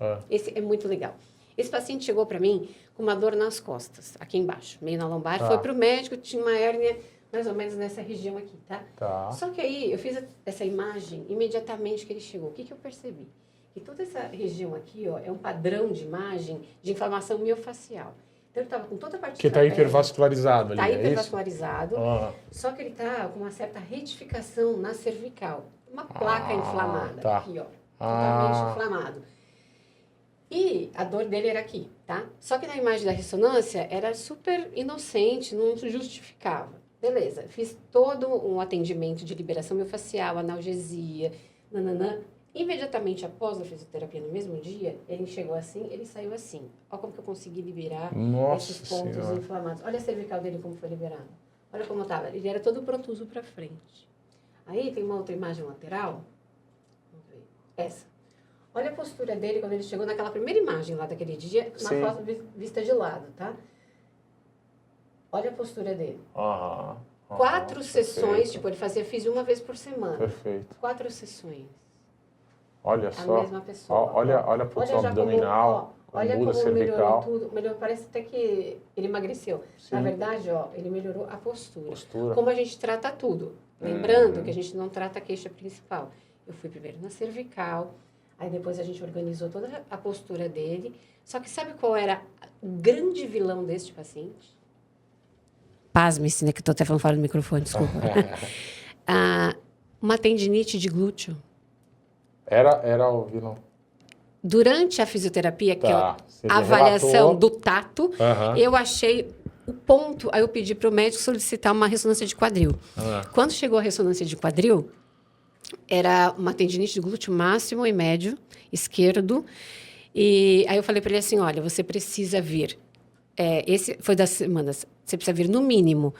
é muito legal. Esse paciente chegou para mim com uma dor nas costas, aqui embaixo, meio na lombar. Foi para o médico, tinha uma hérnia mais ou menos nessa região aqui, tá? Só que aí eu fiz essa imagem imediatamente que ele chegou. O que eu percebi? Que toda essa região aqui, ó, é um padrão de imagem de inflamação miofacial. Então ele estava com toda a parte que está hipervascularizado ali, Está é hipervascularizado, só que ele está com uma certa retificação na cervical. Uma placa inflamada, tá. aqui, ó. Totalmente inflamado. E a dor dele era aqui, tá? Só que na imagem da ressonância era super inocente, não justificava. Beleza, fiz todo um atendimento de liberação miofascial, analgesia, nananã. Imediatamente após a fisioterapia, no mesmo dia, ele chegou assim, ele saiu assim. Olha como que eu consegui liberar esses pontos inflamados. Olha a cervical dele como foi liberado. Olha como estava. Ele era todo protuso para frente. Aí tem uma outra imagem lateral. Vamos ver. Essa. Olha a postura dele quando ele chegou naquela primeira imagem lá daquele dia, na foto vista de lado, tá? Olha a postura dele. 4 sessões, tipo, ele fazia uma vez por semana. Perfeito. 4 sessões. Olha só. A mesma pessoa. Olha a posição abdominal, olha como cervical. melhorou tudo. Parece até que ele emagreceu. Sim. Na verdade, ele melhorou a postura. Como a gente trata tudo. Lembrando que a gente não trata a queixa principal. Eu fui primeiro na cervical, aí depois a gente organizou toda a postura dele. Só que sabe qual era o grande vilão deste paciente? Pasme-se, né? Que estou até falando fora do microfone, desculpa. Uma tendinite de glúteo. Era o vilão. Durante a fisioterapia, que é a avaliação do tato, eu achei o ponto. Aí eu pedi para o médico solicitar uma ressonância de quadril. Quando chegou a ressonância de quadril, era uma tendinite de glúteo máximo e médio esquerdo. E aí eu falei para ele assim, olha, você precisa vir. Esse foi das semanas. Você precisa vir no mínimo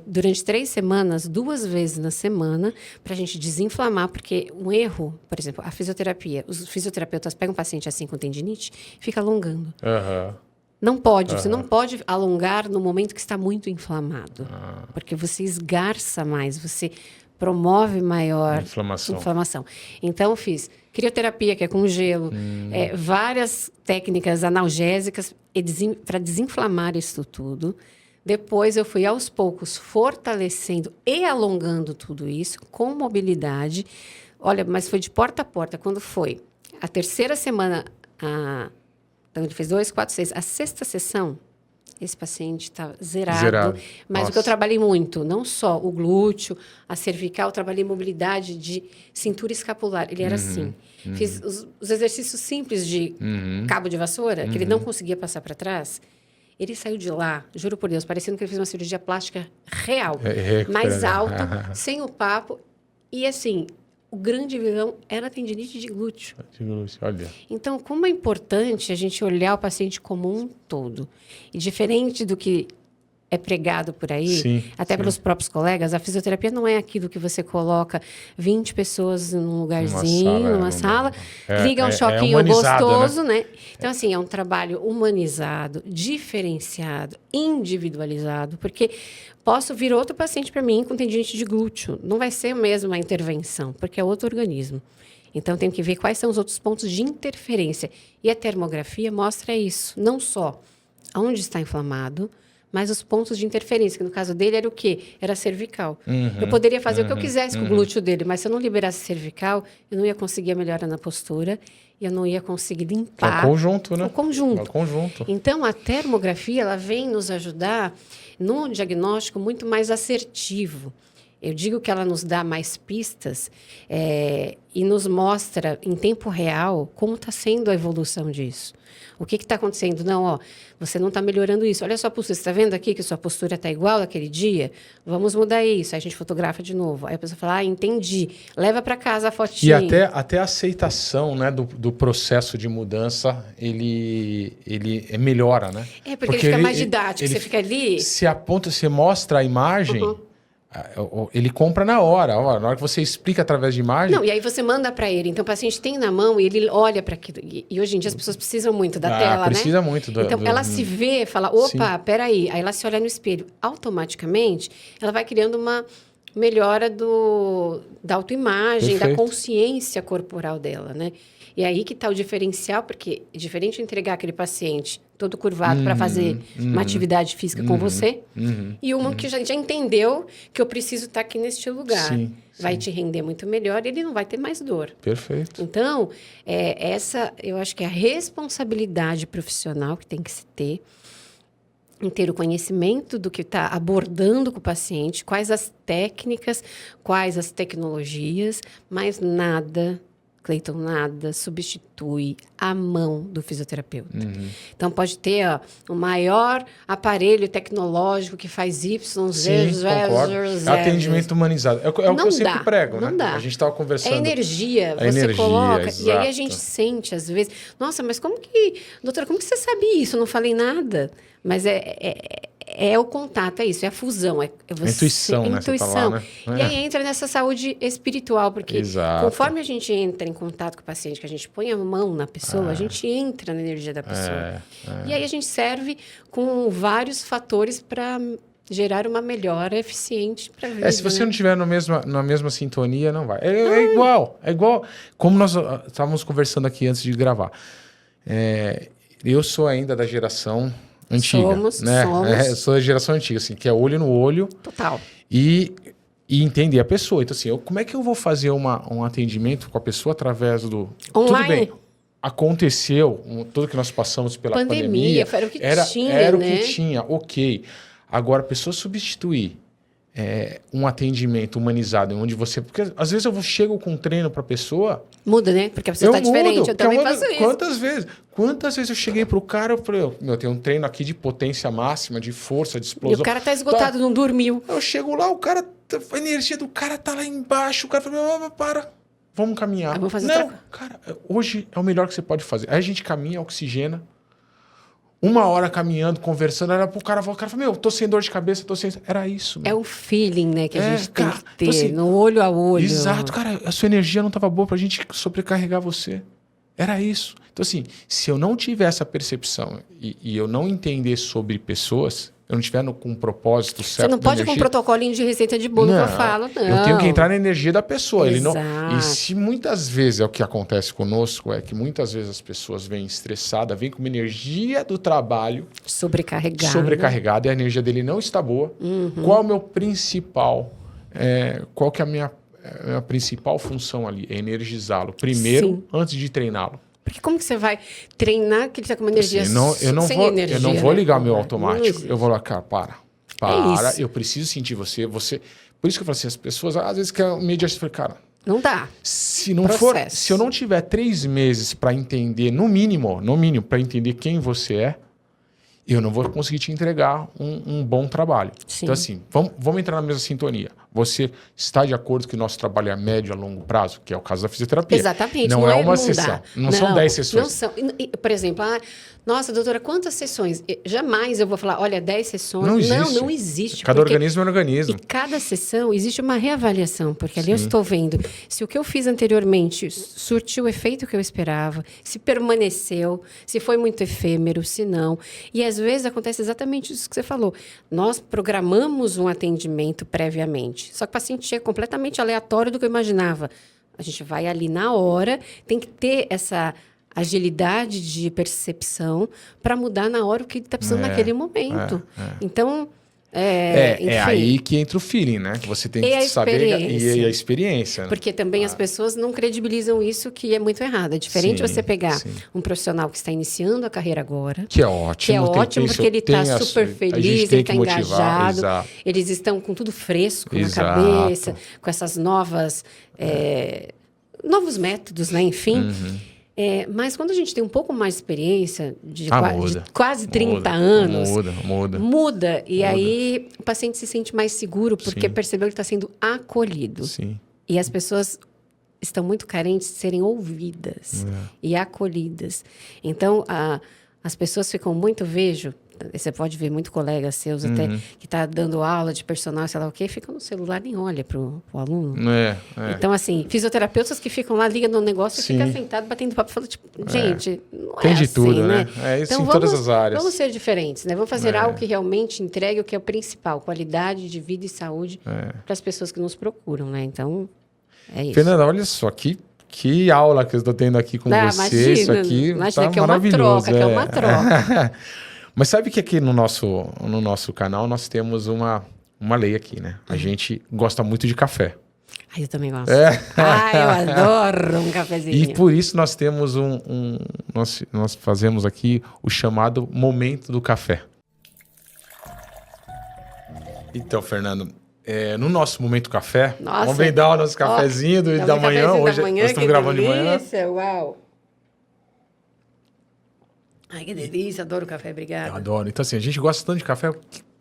durante 3 semanas, 2 vezes na semana, para a gente desinflamar, porque um erro, por exemplo, a fisioterapia, os fisioterapeutas pegam um paciente assim com tendinite, fica alongando. Não pode, você não pode alongar no momento que está muito inflamado, porque você esgarça mais, você promove maior inflamação. Então, eu fiz crioterapia, que é com gelo, várias técnicas analgésicas para desinflamar isso tudo. Depois, eu fui, aos poucos, fortalecendo e alongando tudo isso, com mobilidade. Olha, mas foi de porta a porta. Quando foi a 3ª semana, então ele fez 2, 4, 6. A 6ª sessão, esse paciente está zerado. Mas o que eu trabalhei muito, não só o glúteo, a cervical, eu trabalhei mobilidade de cintura escapular. Ele era assim. Fiz os exercícios simples de cabo de vassoura, que ele não conseguia passar para trás. Ele saiu de lá, juro por Deus, parecendo que ele fez uma cirurgia plástica real. Mais alto, sem o papo. E assim, o grande vilão era a tendinite de glúteo. Olha. Então, como é importante a gente olhar o paciente como um todo. E diferente do que é pregado por aí, até pelos próprios colegas, a fisioterapia não é aquilo que você coloca 20 pessoas num lugarzinho, numa sala, liga um choquinho gostoso, né? Então, assim, é um trabalho humanizado, diferenciado, individualizado, porque posso vir outro paciente para mim com tendinite de glúteo. Não vai ser mesmo a intervenção, porque é outro organismo. Então, tem que ver quais são os outros pontos de interferência. E a termografia mostra isso, não só onde está inflamado, mas os pontos de interferência, que no caso dele era o quê? Era cervical. Eu poderia fazer o que eu quisesse com o glúteo dele, mas se eu não liberasse cervical, eu não ia conseguir a melhora na postura e eu não ia conseguir limpar. É o conjunto, né? O conjunto. É o conjunto. Então, a termografia, ela vem nos ajudar num diagnóstico muito mais assertivo. Eu digo que ela nos dá mais pistas e nos mostra em tempo real como está sendo a evolução disso. O que está acontecendo? Não, você não está melhorando isso. Olha a sua postura, você está vendo aqui que sua postura está igual daquele dia? Vamos mudar isso. Aí a gente fotografa de novo. Aí a pessoa fala, entendi. Leva para casa a fotinha. E até a aceitação, né, do processo de mudança, ele melhora, né? Porque ele fica mais didático. Você fica ali... Você mostra a imagem... Ele compra na hora. Na hora que você explica através de imagem... Não, e aí você manda para ele. Então, o paciente tem na mão e ele olha para aquilo. E hoje em dia as pessoas precisam muito da tela, precisa né? muito. Então, ela se vê, fala, opa, peraí. Aí ela se olha no espelho. Automaticamente, ela vai criando melhora da autoimagem, da Perfeito. consciência corporal dela, né? E aí que está o diferencial, porque é diferente de entregar aquele paciente todo curvado para fazer uma atividade física com você, e uma que já entendeu que eu preciso estar aqui neste lugar. Sim, vai sim. te render muito melhor e ele não vai ter mais dor. Perfeito. Então, essa eu acho que é a responsabilidade profissional que tem que se ter, em ter o conhecimento do que está abordando com o paciente, quais as técnicas, quais as tecnologias, mas nada, Cleiton, nada substitui a mão do fisioterapeuta. Então, pode ter o maior aparelho tecnológico que faz Y, Z, Sim, concordo. Atendimento humanizado. É o que eu sempre prego, não né? dá. A gente estava conversando. É energia, você energia, coloca. exato. E aí a gente sente, às vezes, nossa, mas doutora, como que você sabe isso? Eu não falei nada. Mas é o contato, é isso, é a fusão. É você, intuição, né? Intuição. Você tá lá, né? E aí entra nessa saúde espiritual, porque Exato. conforme a gente entra em contato com o paciente, que a gente põe a mão na pessoa, a gente entra na energia da pessoa. E aí a gente serve com vários fatores para gerar uma melhora eficiente para a vida. Se você não estiver na mesma sintonia, não vai. É igual. Como nós estávamos conversando aqui antes de gravar. Eu sou ainda da geração antiga. Somos. Eu sou da geração antiga, assim, que é olho no olho. Total. E entender a pessoa. Então, assim, como é que eu vou fazer um atendimento com a pessoa através do... Online. Tudo bem. Aconteceu, tudo que nós passamos pela pandemia. Era o que tinha, Era né? o que tinha, ok. Agora, a pessoa substituir um atendimento humanizado, onde você... Porque às vezes eu chego com um treino para a pessoa... Muda, né? Porque a pessoa está diferente. Eu também faço isso. Quantas vezes eu cheguei pro cara, eu falei, eu tenho um treino aqui de potência máxima, de força, de explosão. E o cara tá esgotado, não dormiu. Eu chego lá, a energia do cara tá lá embaixo, o cara fala, para, vamos caminhar. Vamos fazer Não, cara, hoje é o melhor que você pode fazer. Aí a gente caminha, oxigena, 1 hora caminhando, conversando, era pro cara, o cara fala, tô sem dor de cabeça, tô sem... Era isso, É o feeling, né, que a gente tem que ter, então, assim, no olho a olho. Exato, cara, a sua energia não tava boa pra gente sobrecarregar você. Era isso. Então, assim, se eu não tiver essa percepção e eu não entender sobre pessoas, eu não estiver com um propósito certo. Você não pode ir com um protocolinho de receita de bolo que eu falo, não. Eu tenho que entrar na energia da pessoa. Exato. E se muitas vezes é o que acontece conosco, é que muitas vezes as pessoas vêm estressadas, vêm com uma energia do trabalho sobrecarregada e a energia dele não está boa. Qual é o meu principal? Qual que é a minha principal função ali? É energizá-lo primeiro, antes de treiná-lo. Porque como que você vai treinar que ele está com uma energia sem energia? Eu não vou ligar né? meu automático. Eu vou lá, cara, para. Eu preciso sentir você. Por isso que eu falo assim, as pessoas às vezes querem mediação. Eu falei, cara, não dá. Se eu não tiver 3 meses para entender, no mínimo, para entender quem você é, eu não vou conseguir te entregar um bom trabalho. Sim. Então, assim, vamos entrar na mesma sintonia. Você está de acordo que o nosso trabalho é a médio a longo prazo, que é o caso da fisioterapia. Exatamente. Não é uma sessão. Não são 10 sessões. Não são. Por exemplo, nossa, doutora, quantas sessões? Jamais eu vou falar, olha, 10 sessões. Não existe. Cada organismo é um organismo. E cada sessão existe uma reavaliação, porque ali eu estou vendo se o que eu fiz anteriormente surtiu o efeito que eu esperava, se permaneceu, se foi muito efêmero, se não. E às vezes acontece exatamente isso que você falou. Nós programamos um atendimento previamente, só que o paciente chega completamente aleatório do que eu imaginava. A gente vai ali na hora, tem que ter essa agilidade de percepção para mudar na hora o que ele está precisando naquele momento. Então, enfim, aí que entra o feeling, né? Que você tem que saber e a experiência. Né? Porque também as pessoas não credibilizam isso, que é muito errado. É diferente você pegar um profissional que está iniciando a carreira agora. Que é ótimo. Porque ele está super feliz, ele está engajado. Exato. Eles estão com tudo fresco na cabeça, com essas novos métodos, né? Enfim. Mas quando a gente tem um pouco mais de experiência, de quase 30 anos... Muda. E aí o paciente se sente mais seguro porque percebeu que está sendo acolhido. Sim. E as pessoas estão muito carentes de serem ouvidas e acolhidas. Então, as pessoas ficam muito, você pode ver muito colegas seus até que tá dando aula de personal, sei lá o quê, ficam no celular, nem olha pro aluno. Então, assim, fisioterapeutas que ficam lá, ligam no negócio e ficam sentados, batendo papo, falando, tipo, gente, não tem é de assim, tudo, né? É isso então, em todas as áreas. Vamos ser diferentes, né? Vamos fazer algo que realmente entregue o que é o principal, qualidade de vida e saúde para as pessoas que nos procuram, né? Então, é isso. Fernanda, olha só, que aula que eu estou tendo aqui com você. Imagina, Isso aqui imagina, tá que maravilhoso. Que é uma troca. Mas sabe que aqui no nosso canal nós temos uma lei aqui, né? A gente gosta muito de café. Eu também gosto. Eu adoro um cafezinho. E por isso nós temos nós fazemos aqui o chamado Momento do Café. Então, Fernando, no nosso Momento Café, vamos brindar o nosso cafezinho da manhã. Hoje nós estamos gravando de manhã. Uau! Ai, que delícia, adoro café, obrigada. Eu adoro. Então, assim, a gente gosta tanto de café.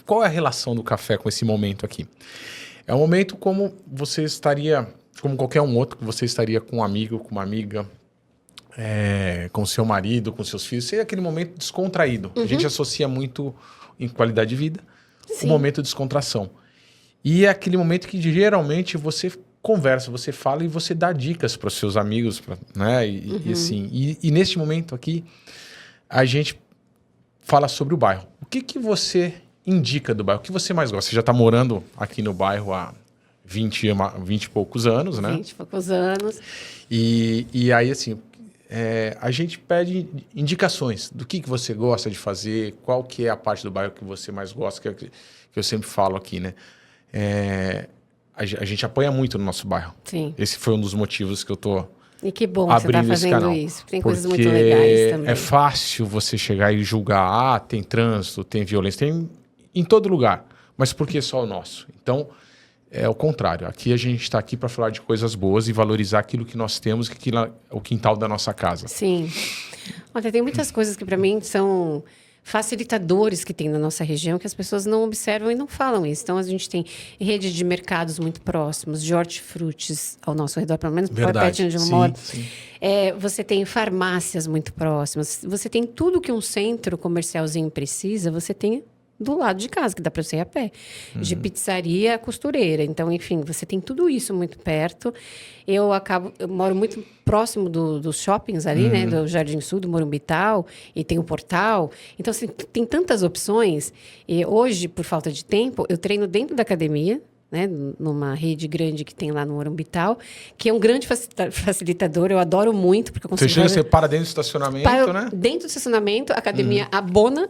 Qual é a relação do café com esse momento aqui? É um momento como você estaria, como qualquer um outro, que você estaria com um amigo, com uma amiga, com seu marido, com seus filhos. Seria aquele momento descontraído. A gente associa muito em qualidade de vida o momento de descontração. E é aquele momento que geralmente você conversa, você fala e você dá dicas para os seus amigos, né? E neste momento aqui, a gente fala sobre o bairro. O que você indica do bairro? O que você mais gosta? Você já está morando aqui no bairro há 20 e poucos anos, né? 20 e poucos anos. E aí, assim, a gente pede indicações do que você gosta de fazer, qual que é a parte do bairro que você mais gosta, que eu sempre falo aqui, né? A gente apoia muito no nosso bairro. Sim. Esse foi um dos motivos que eu tô e que bom que você está fazendo isso. Tem coisas muito legais também. É fácil você chegar e julgar, tem trânsito, tem violência, tem em todo lugar. Mas por que só o nosso? Então, é o contrário. Aqui a gente está aqui para falar de coisas boas e valorizar aquilo que nós temos, que é o quintal da nossa casa. Sim. Olha, tem muitas coisas que para mim são facilitadores que tem na nossa região que as pessoas não observam e não falam isso. Então, a gente tem rede de mercados muito próximos, de hortifrutis ao nosso redor, pelo menos perto onde eu moro. Sim. Você tem farmácias muito próximas. Você tem tudo que um centro comercialzinho precisa, você tem do lado de casa, que dá para você ir a pé. De pizzaria a costureira. Então, enfim, você tem tudo isso muito perto. Eu moro muito próximo dos shoppings ali, né? Do Jardim Sul, do Morumbital, e tem o Portal. Então, assim, tem tantas opções. E hoje, por falta de tempo, eu treino dentro da academia, né, numa rede grande que tem lá no Morumbital, que é um grande facilitador, eu adoro muito, porque eu consigo... Você para dentro do estacionamento, né? Dentro do estacionamento, a academia abona...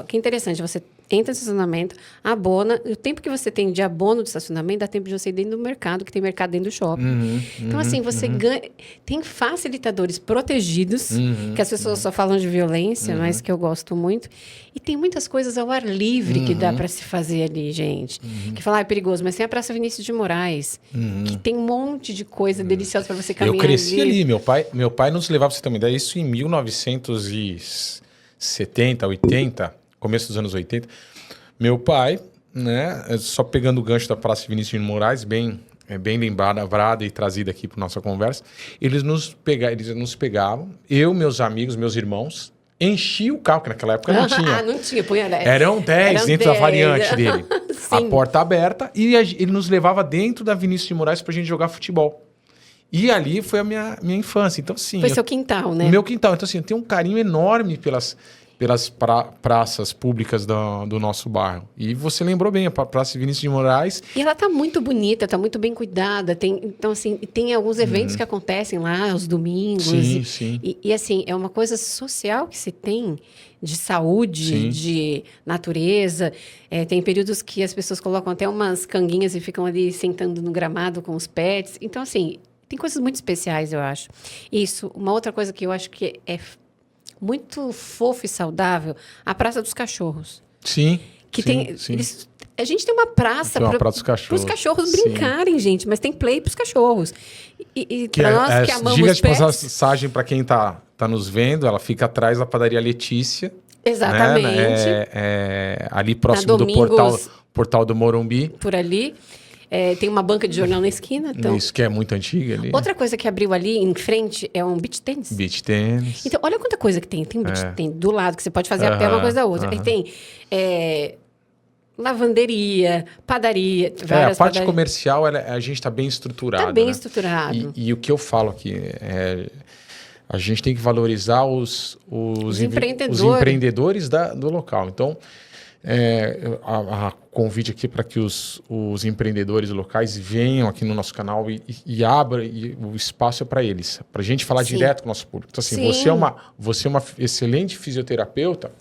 Que interessante, você entra no estacionamento, abona, o tempo que você tem de abono do estacionamento, dá tempo de você ir dentro do mercado, que tem mercado dentro do shopping. Então, assim, você ganha... Tem facilitadores protegidos, que as pessoas só falam de violência, mas que eu gosto muito. E tem muitas coisas ao ar livre que dá para se fazer ali, gente. Que falar é perigoso, mas tem a Praça Vinícius de Moraes, que tem um monte de coisa deliciosa para você caminhar. Eu cresci ali, meu pai nos levava, pra você ter uma ideia, isso em 1970, 80, começo dos anos 80. Meu pai, né, só pegando o gancho da Praça Vinícius de Moraes, bem lembrada e trazida aqui para nossa conversa, eles nos pegavam, eu, meus amigos, meus irmãos, enchia o carro, que naquela época não tinha. Não tinha, punha 10. Eram 10 dentro da variante dele. A porta aberta, e ele nos levava dentro da Vinícius de Moraes pra gente jogar futebol. E ali foi a minha infância. Então, assim... Foi seu quintal, né? Meu quintal. Então, assim, eu tenho um carinho enorme pelas praças públicas do nosso bairro. E você lembrou bem, a Praça Vinícius de Moraes... E ela tá muito bonita, tá muito bem cuidada. Então, assim, tem alguns eventos que acontecem lá, aos domingos. Sim. E, assim, é uma coisa social que se tem, de saúde, de natureza. Tem períodos que as pessoas colocam até umas canguinhas e ficam ali sentando no gramado com os pets. Então, assim, tem coisas muito especiais, eu acho. Isso, uma outra coisa que eu acho que é muito fofo e saudável, a Praça dos Cachorros. Sim. A gente tem uma praça para os cachorros brincarem, gente, mas tem play para os cachorros. E para nós que amamos diga de passagem para quem tá nos vendo, ela fica atrás da padaria Letícia. Exatamente. Né? Ali próximo do portal do Morumbi. Por ali. tem uma banca de jornal na esquina. Então... Isso que é muito antiga ali. Outra coisa que abriu ali em frente é um beach tênis. Beach tênis. Então, olha quanta coisa que tem. Tem um beach tênis do lado, que você pode fazer a pé uma coisa da outra. Aí tem lavanderia, padaria, várias a parte comercial, a gente está bem estruturado. Está bem né? estruturado. E o que eu falo aqui a gente tem que valorizar os empreendedores do local. Então, a convite aqui para que os empreendedores locais venham aqui no nosso canal e abram, e o espaço é para eles, para a gente falar direto com o nosso público. Então, assim, você é uma excelente fisioterapeuta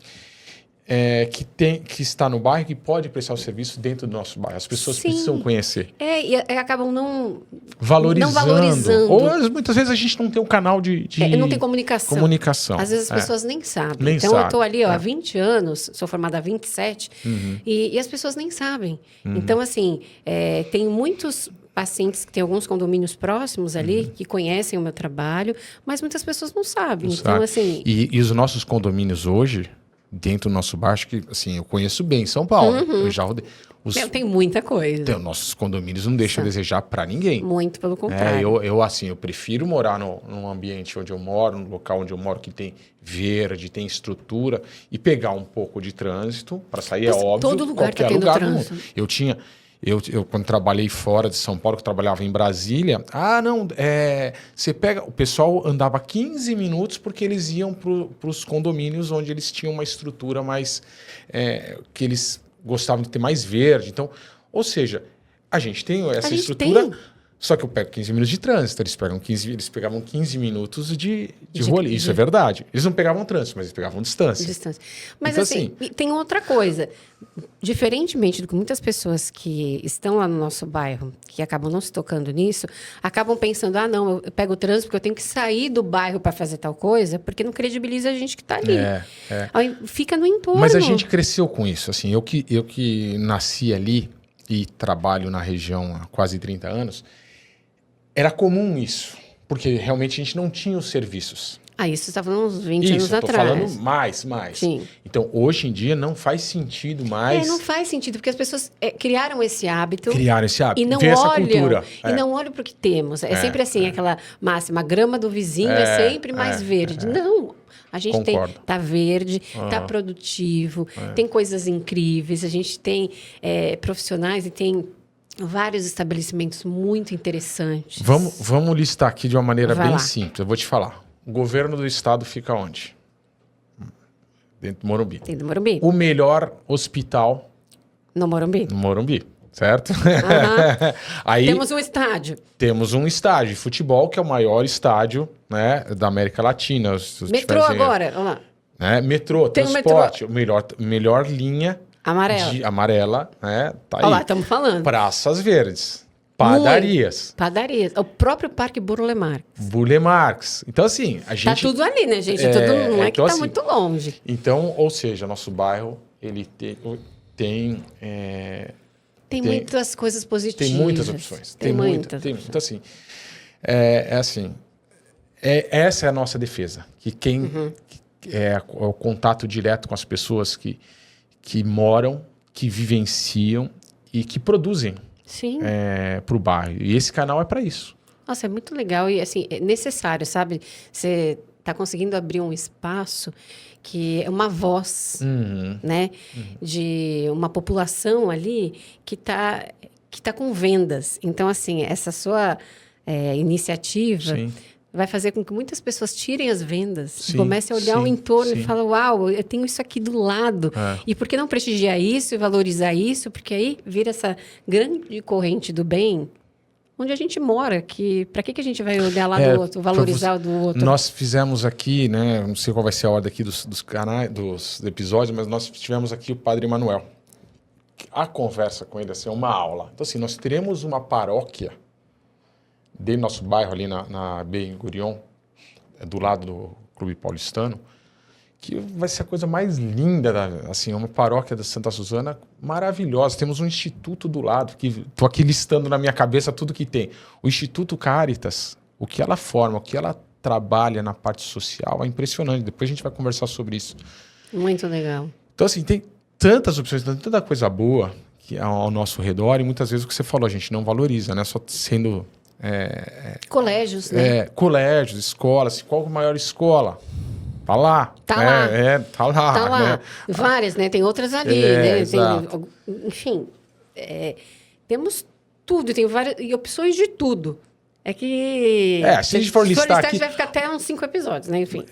que está no bairro, que pode prestar o serviço dentro do nosso bairro. As pessoas precisam conhecer. E acabam não valorizando. Ou muitas vezes a gente não tem um canal de não tem comunicação. Às vezes as pessoas nem sabem. Eu estou ali há 20 anos, sou formada há 27, e as pessoas nem sabem. Então, assim, tem muitos pacientes que têm alguns condomínios próximos ali, que conhecem o meu trabalho, mas muitas pessoas não sabem. Então, assim... E os nossos condomínios hoje... dentro do nosso bairro, que assim, eu conheço bem São Paulo. Eu já rodei. Tem muita coisa. Então, nossos condomínios não deixam a desejar para ninguém. Muito pelo contrário. Eu prefiro morar num ambiente onde eu moro, num local onde eu moro que tem verde, tem estrutura, e pegar um pouco de trânsito para sair, óbvio. Todo lugar está tendo trânsito. Eu, quando trabalhei fora de São Paulo, que trabalhava em Brasília, você pega... O pessoal andava 15 minutos porque eles iam para os condomínios onde eles tinham uma estrutura mais... que eles gostavam de ter mais verde. Então, ou seja, a gente tem essa estrutura... Só que eu pego 15 minutos de trânsito, eles pegavam 15 minutos de rua ali. Isso é verdade. Eles não pegavam trânsito, mas eles pegavam distância. Mas então, assim, tem outra coisa. Diferentemente do que muitas pessoas que estão lá no nosso bairro, que acabam não se tocando nisso, acabam pensando, não, eu pego o trânsito porque eu tenho que sair do bairro para fazer tal coisa, porque não credibiliza a gente que está ali. Aí fica no entorno. Mas a gente cresceu com isso. Assim, eu que nasci ali e trabalho na região há quase 30 anos... Era comum isso, porque realmente a gente não tinha os serviços. Isso você está falando uns 20 anos atrás. Isso, estou falando mais. Sim. Então, hoje em dia, não faz sentido mais... não faz sentido, porque as pessoas criaram esse hábito. E não olham, essa cultura. E não olham para o que temos. Sempre assim, aquela máxima, a grama do vizinho é sempre mais verde. Não, a gente tá verde, tá produtivo, tem coisas incríveis, a gente tem profissionais e tem... vários estabelecimentos muito interessantes. Vamos listar aqui de uma maneira bem simples. Eu vou te falar. O governo do estado fica onde? Dentro do Morumbi. Dentro do Morumbi. O melhor hospital? No Morumbi. No Morumbi, certo? Aí, temos um estádio. Temos um estádio de futebol, que é o maior estádio, né, da América Latina. Metrô agora, vamos lá. Metrô, transporte. Melhor linha... Amarela, né? Tá aí. Olha lá, estamos falando. Praças verdes. Padarias. Padarias. O próprio Parque Burle Marx. Burle Marx. Então, assim, a gente... Tá tudo ali, né, gente? Não é que tá muito longe. Então, ou seja, nosso bairro, ele tem muitas coisas positivas. Tem muitas opções. Tem muitas. Então, assim, essa é a nossa defesa. Que quem é o contato direto com as pessoas que moram, que vivenciam e que produzem para o bairro. E esse canal é para isso. Nossa, é muito legal e assim, é necessário, sabe? Você está conseguindo abrir um espaço que é uma voz, né? De uma população ali que tá com vendas. Então, assim, essa sua iniciativa... Sim. Vai fazer com que muitas pessoas tirem as vendas, comecem a olhar o entorno e falar, uau, eu tenho isso aqui do lado. E por que não prestigiar isso e valorizar isso? Porque aí vira essa grande corrente do bem, onde a gente mora. Para que a gente vai olhar lá do outro, valorizar o do outro? Nós fizemos aqui, né? Não sei qual vai ser a ordem aqui dos canais, dos episódios, mas nós tivemos aqui o Padre Emanuel. A conversa com ele é uma aula. Então, assim, nós teremos uma paróquia do nosso bairro ali na Ben Gurion, do lado do Clube Paulistano, que vai ser a coisa mais linda, assim, uma paróquia da Santa Susana maravilhosa. Temos um instituto do lado, que estou aqui listando na minha cabeça tudo que tem. O Instituto Caritas, o que ela forma, o que ela trabalha na parte social é impressionante. Depois a gente vai conversar sobre isso. Muito legal. Então, assim, tem tantas opções, tanta coisa boa ao nosso redor, e muitas vezes o que você falou, a gente não valoriza, né? Só sendo... colégios, né? Colégios, escolas. Qual a maior escola? Tá lá. Tá lá. Tá lá. Tá lá. Né? Várias, né? Tem outras ali, né? Exato. Enfim, temos tudo, tem várias e opções de tudo. É que... se a gente for listar aqui... a gente vai ficar até uns 5 episódios, né? Enfim.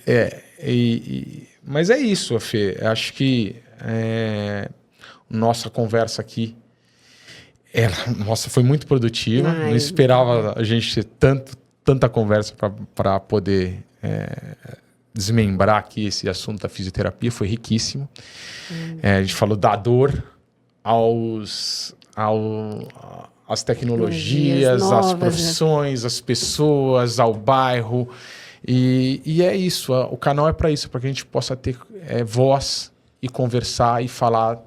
Mas é isso, Fê. Acho que nossa conversa aqui foi muito produtiva. Não esperava a gente ter tanta conversa para poder desmembrar aqui esse assunto da fisioterapia. Foi riquíssimo. A gente falou da dor às tecnologias, novas, às profissões, às pessoas, ao bairro. E é isso. O canal é para isso, para que a gente possa ter voz e conversar e falar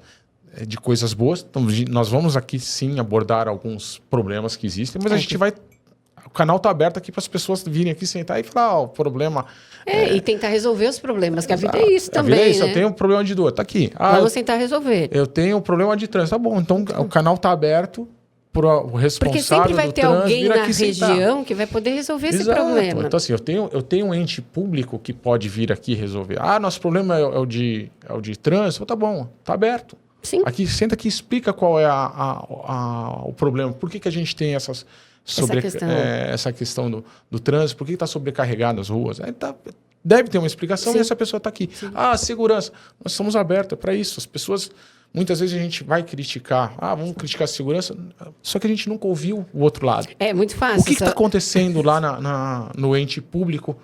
de coisas boas. Então, nós vamos aqui sim abordar alguns problemas que existem, mas a gente vai... O canal está aberto aqui para as pessoas virem aqui sentar e falar, o problema... e tentar resolver os problemas, que a vida é isso também, vida é isso, né? Eu tenho um problema de dor, tá aqui. Vamos tentar resolver. Eu tenho um problema de trânsito, tá bom. Então, o canal está aberto para o responsável Porque sempre vai do ter trânsito alguém vir na aqui região sentar. que vai poder resolver esse Exato. problema. Então, assim, eu tenho um ente público que pode vir aqui resolver. Nosso problema é o de trânsito. Tá bom, tá aberto. Sim. Aqui, senta aqui e explica qual é o problema. Por que a gente tem essa questão do trânsito? Por que está sobrecarregado as ruas? Deve ter uma explicação. Sim. E essa pessoa está aqui. Sim. Segurança. Nós estamos abertos para isso. As pessoas... Muitas vezes a gente vai criticar. Vamos criticar a segurança. Só que a gente nunca ouviu o outro lado. É muito fácil. O que está acontecendo lá no ente público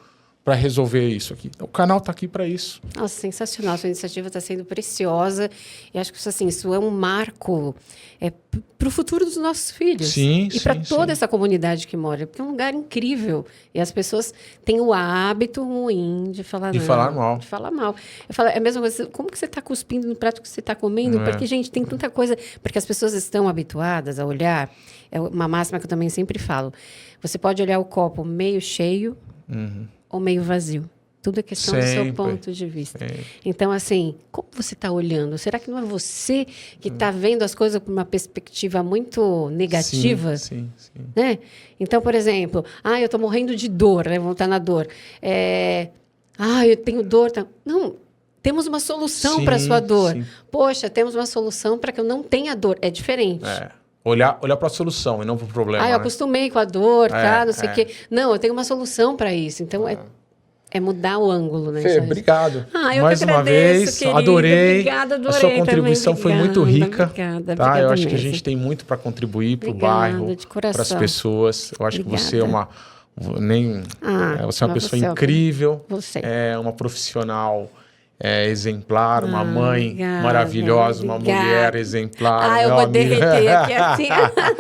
para resolver isso aqui? O canal está aqui para isso. Nossa, sensacional. Sua iniciativa está sendo preciosa. E acho que isso é um marco para o futuro dos nossos filhos. Sim, e para toda essa comunidade que mora. Porque é um lugar incrível. E as pessoas têm o hábito ruim de falar mal. De falar mal. Eu falo, é a mesma coisa. Como que você está cuspindo no prato que você está comendo? Porque, gente, tem tanta coisa... Porque as pessoas estão habituadas a olhar... É uma máxima que eu também sempre falo. Você pode olhar o copo meio cheio... ou meio vazio. Tudo é questão do seu ponto de vista. Então, assim, como você está olhando? Será que não é você que está vendo as coisas com uma perspectiva muito negativa? Sim. Né? Então, por exemplo, eu estou morrendo de dor, né? Vamos estar na dor. Eu tenho dor. Não, temos uma solução para a sua dor. Sim. Poxa, temos uma solução para que eu não tenha dor. É diferente. Olhar para a solução e não para o problema. Eu acostumei com a dor, não sei o quê. Não, eu tenho uma solução para isso. Então, é mudar o ângulo, né? Fê, obrigado. Eu mais uma vez, querido. adorei. Obrigada, adorei. A sua contribuição foi muito rica. Obrigada eu acho mesmo. que a gente tem muito para contribuir para o bairro, para as pessoas. Eu acho que você é uma pessoa incrível. Você. É uma profissional exemplar, uma mãe maravilhosa, uma mulher exemplar. Eu vou derreter aqui assim.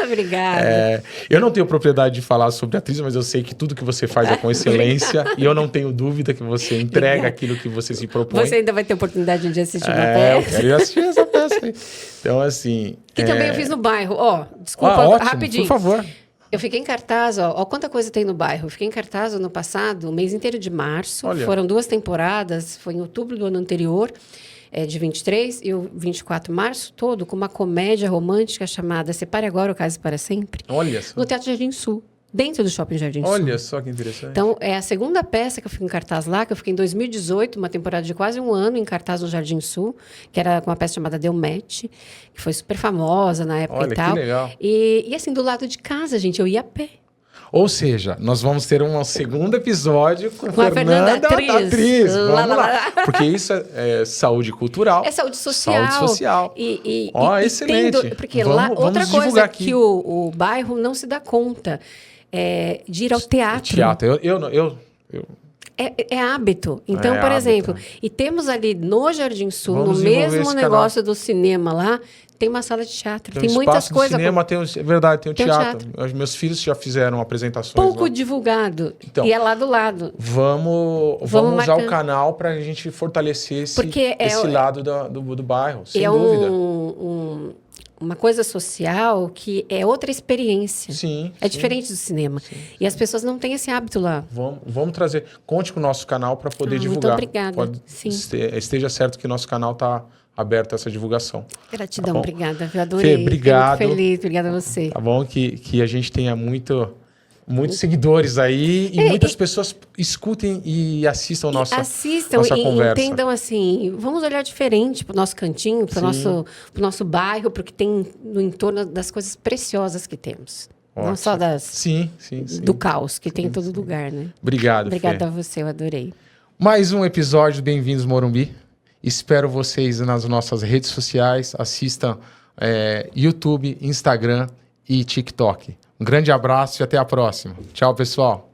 Obrigada. Eu não tenho propriedade de falar sobre a atriz, mas eu sei que tudo que você faz é com excelência e eu não tenho dúvida que você entrega aquilo que você se propõe. Você ainda vai ter oportunidade de assistir uma peça. Eu quero ir assistir essa peça aí. Então, assim... Que também eu fiz no bairro. Desculpa, ótimo, rapidinho. por favor. Eu fiquei em cartaz, quanta coisa tem no bairro. Eu fiquei em cartaz ano passado, o mês inteiro de março. Olha. Foram 2 temporadas, foi em outubro do ano anterior, de 23, e o 24 de março todo, com uma comédia romântica chamada Separe Agora ou Case para Sempre. Olha só. No Teatro Jardim Sul, dentro do Shopping Jardim Sul. Olha só que interessante. Então, é a segunda peça que eu fico em cartaz lá, que eu fiquei em 2018, uma temporada de quase 1 ano em cartaz no Jardim Sul, que era uma peça chamada Deu Match, que foi super famosa na época e tal. Que legal. E assim, do lado de casa, gente, eu ia a pé. Ou seja, nós vamos ter um segundo episódio com a Fernanda atriz. Vamos lá. Porque isso é saúde cultural. É saúde social. Saúde social. Excelente. Porque lá, outra coisa que o bairro não se dá conta de ir ao teatro. É hábito. Então, por exemplo, e temos ali no Jardim Sul, no mesmo negócio do cinema lá, tem uma sala de teatro. Tem muitas coisas. Cinema, é verdade, tem o teatro. Meus filhos já fizeram apresentações. Pouco divulgado. Então, e é lá do lado. Vamos usar o canal para a gente fortalecer esse lado do bairro, sem dúvida. Uma coisa social que é outra experiência. Sim. É diferente do cinema. Sim. E as pessoas não têm esse hábito lá. Vamos trazer. Conte com o nosso canal para poder divulgar. Muito obrigada. Esteja certo que nosso canal está aberto a essa divulgação. Gratidão, tá obrigada. Eu adorei. Fê, obrigado. Fiquei muito feliz, obrigada a você. Tá bom? Que a gente tenha muitos seguidores aí e muitas pessoas escutem e assistam nossa conversa. E entendam assim, vamos olhar diferente para o nosso cantinho, para o nosso bairro, porque tem no entorno das coisas preciosas que temos. Ótimo. Não só do caos que tem em todo lugar, né? Obrigado, Obrigada a você, eu adorei. Mais um episódio Bem-vindos Morumbi. Espero vocês nas nossas redes sociais. Assistam YouTube, Instagram e TikTok. Um grande abraço e até a próxima. Tchau, pessoal.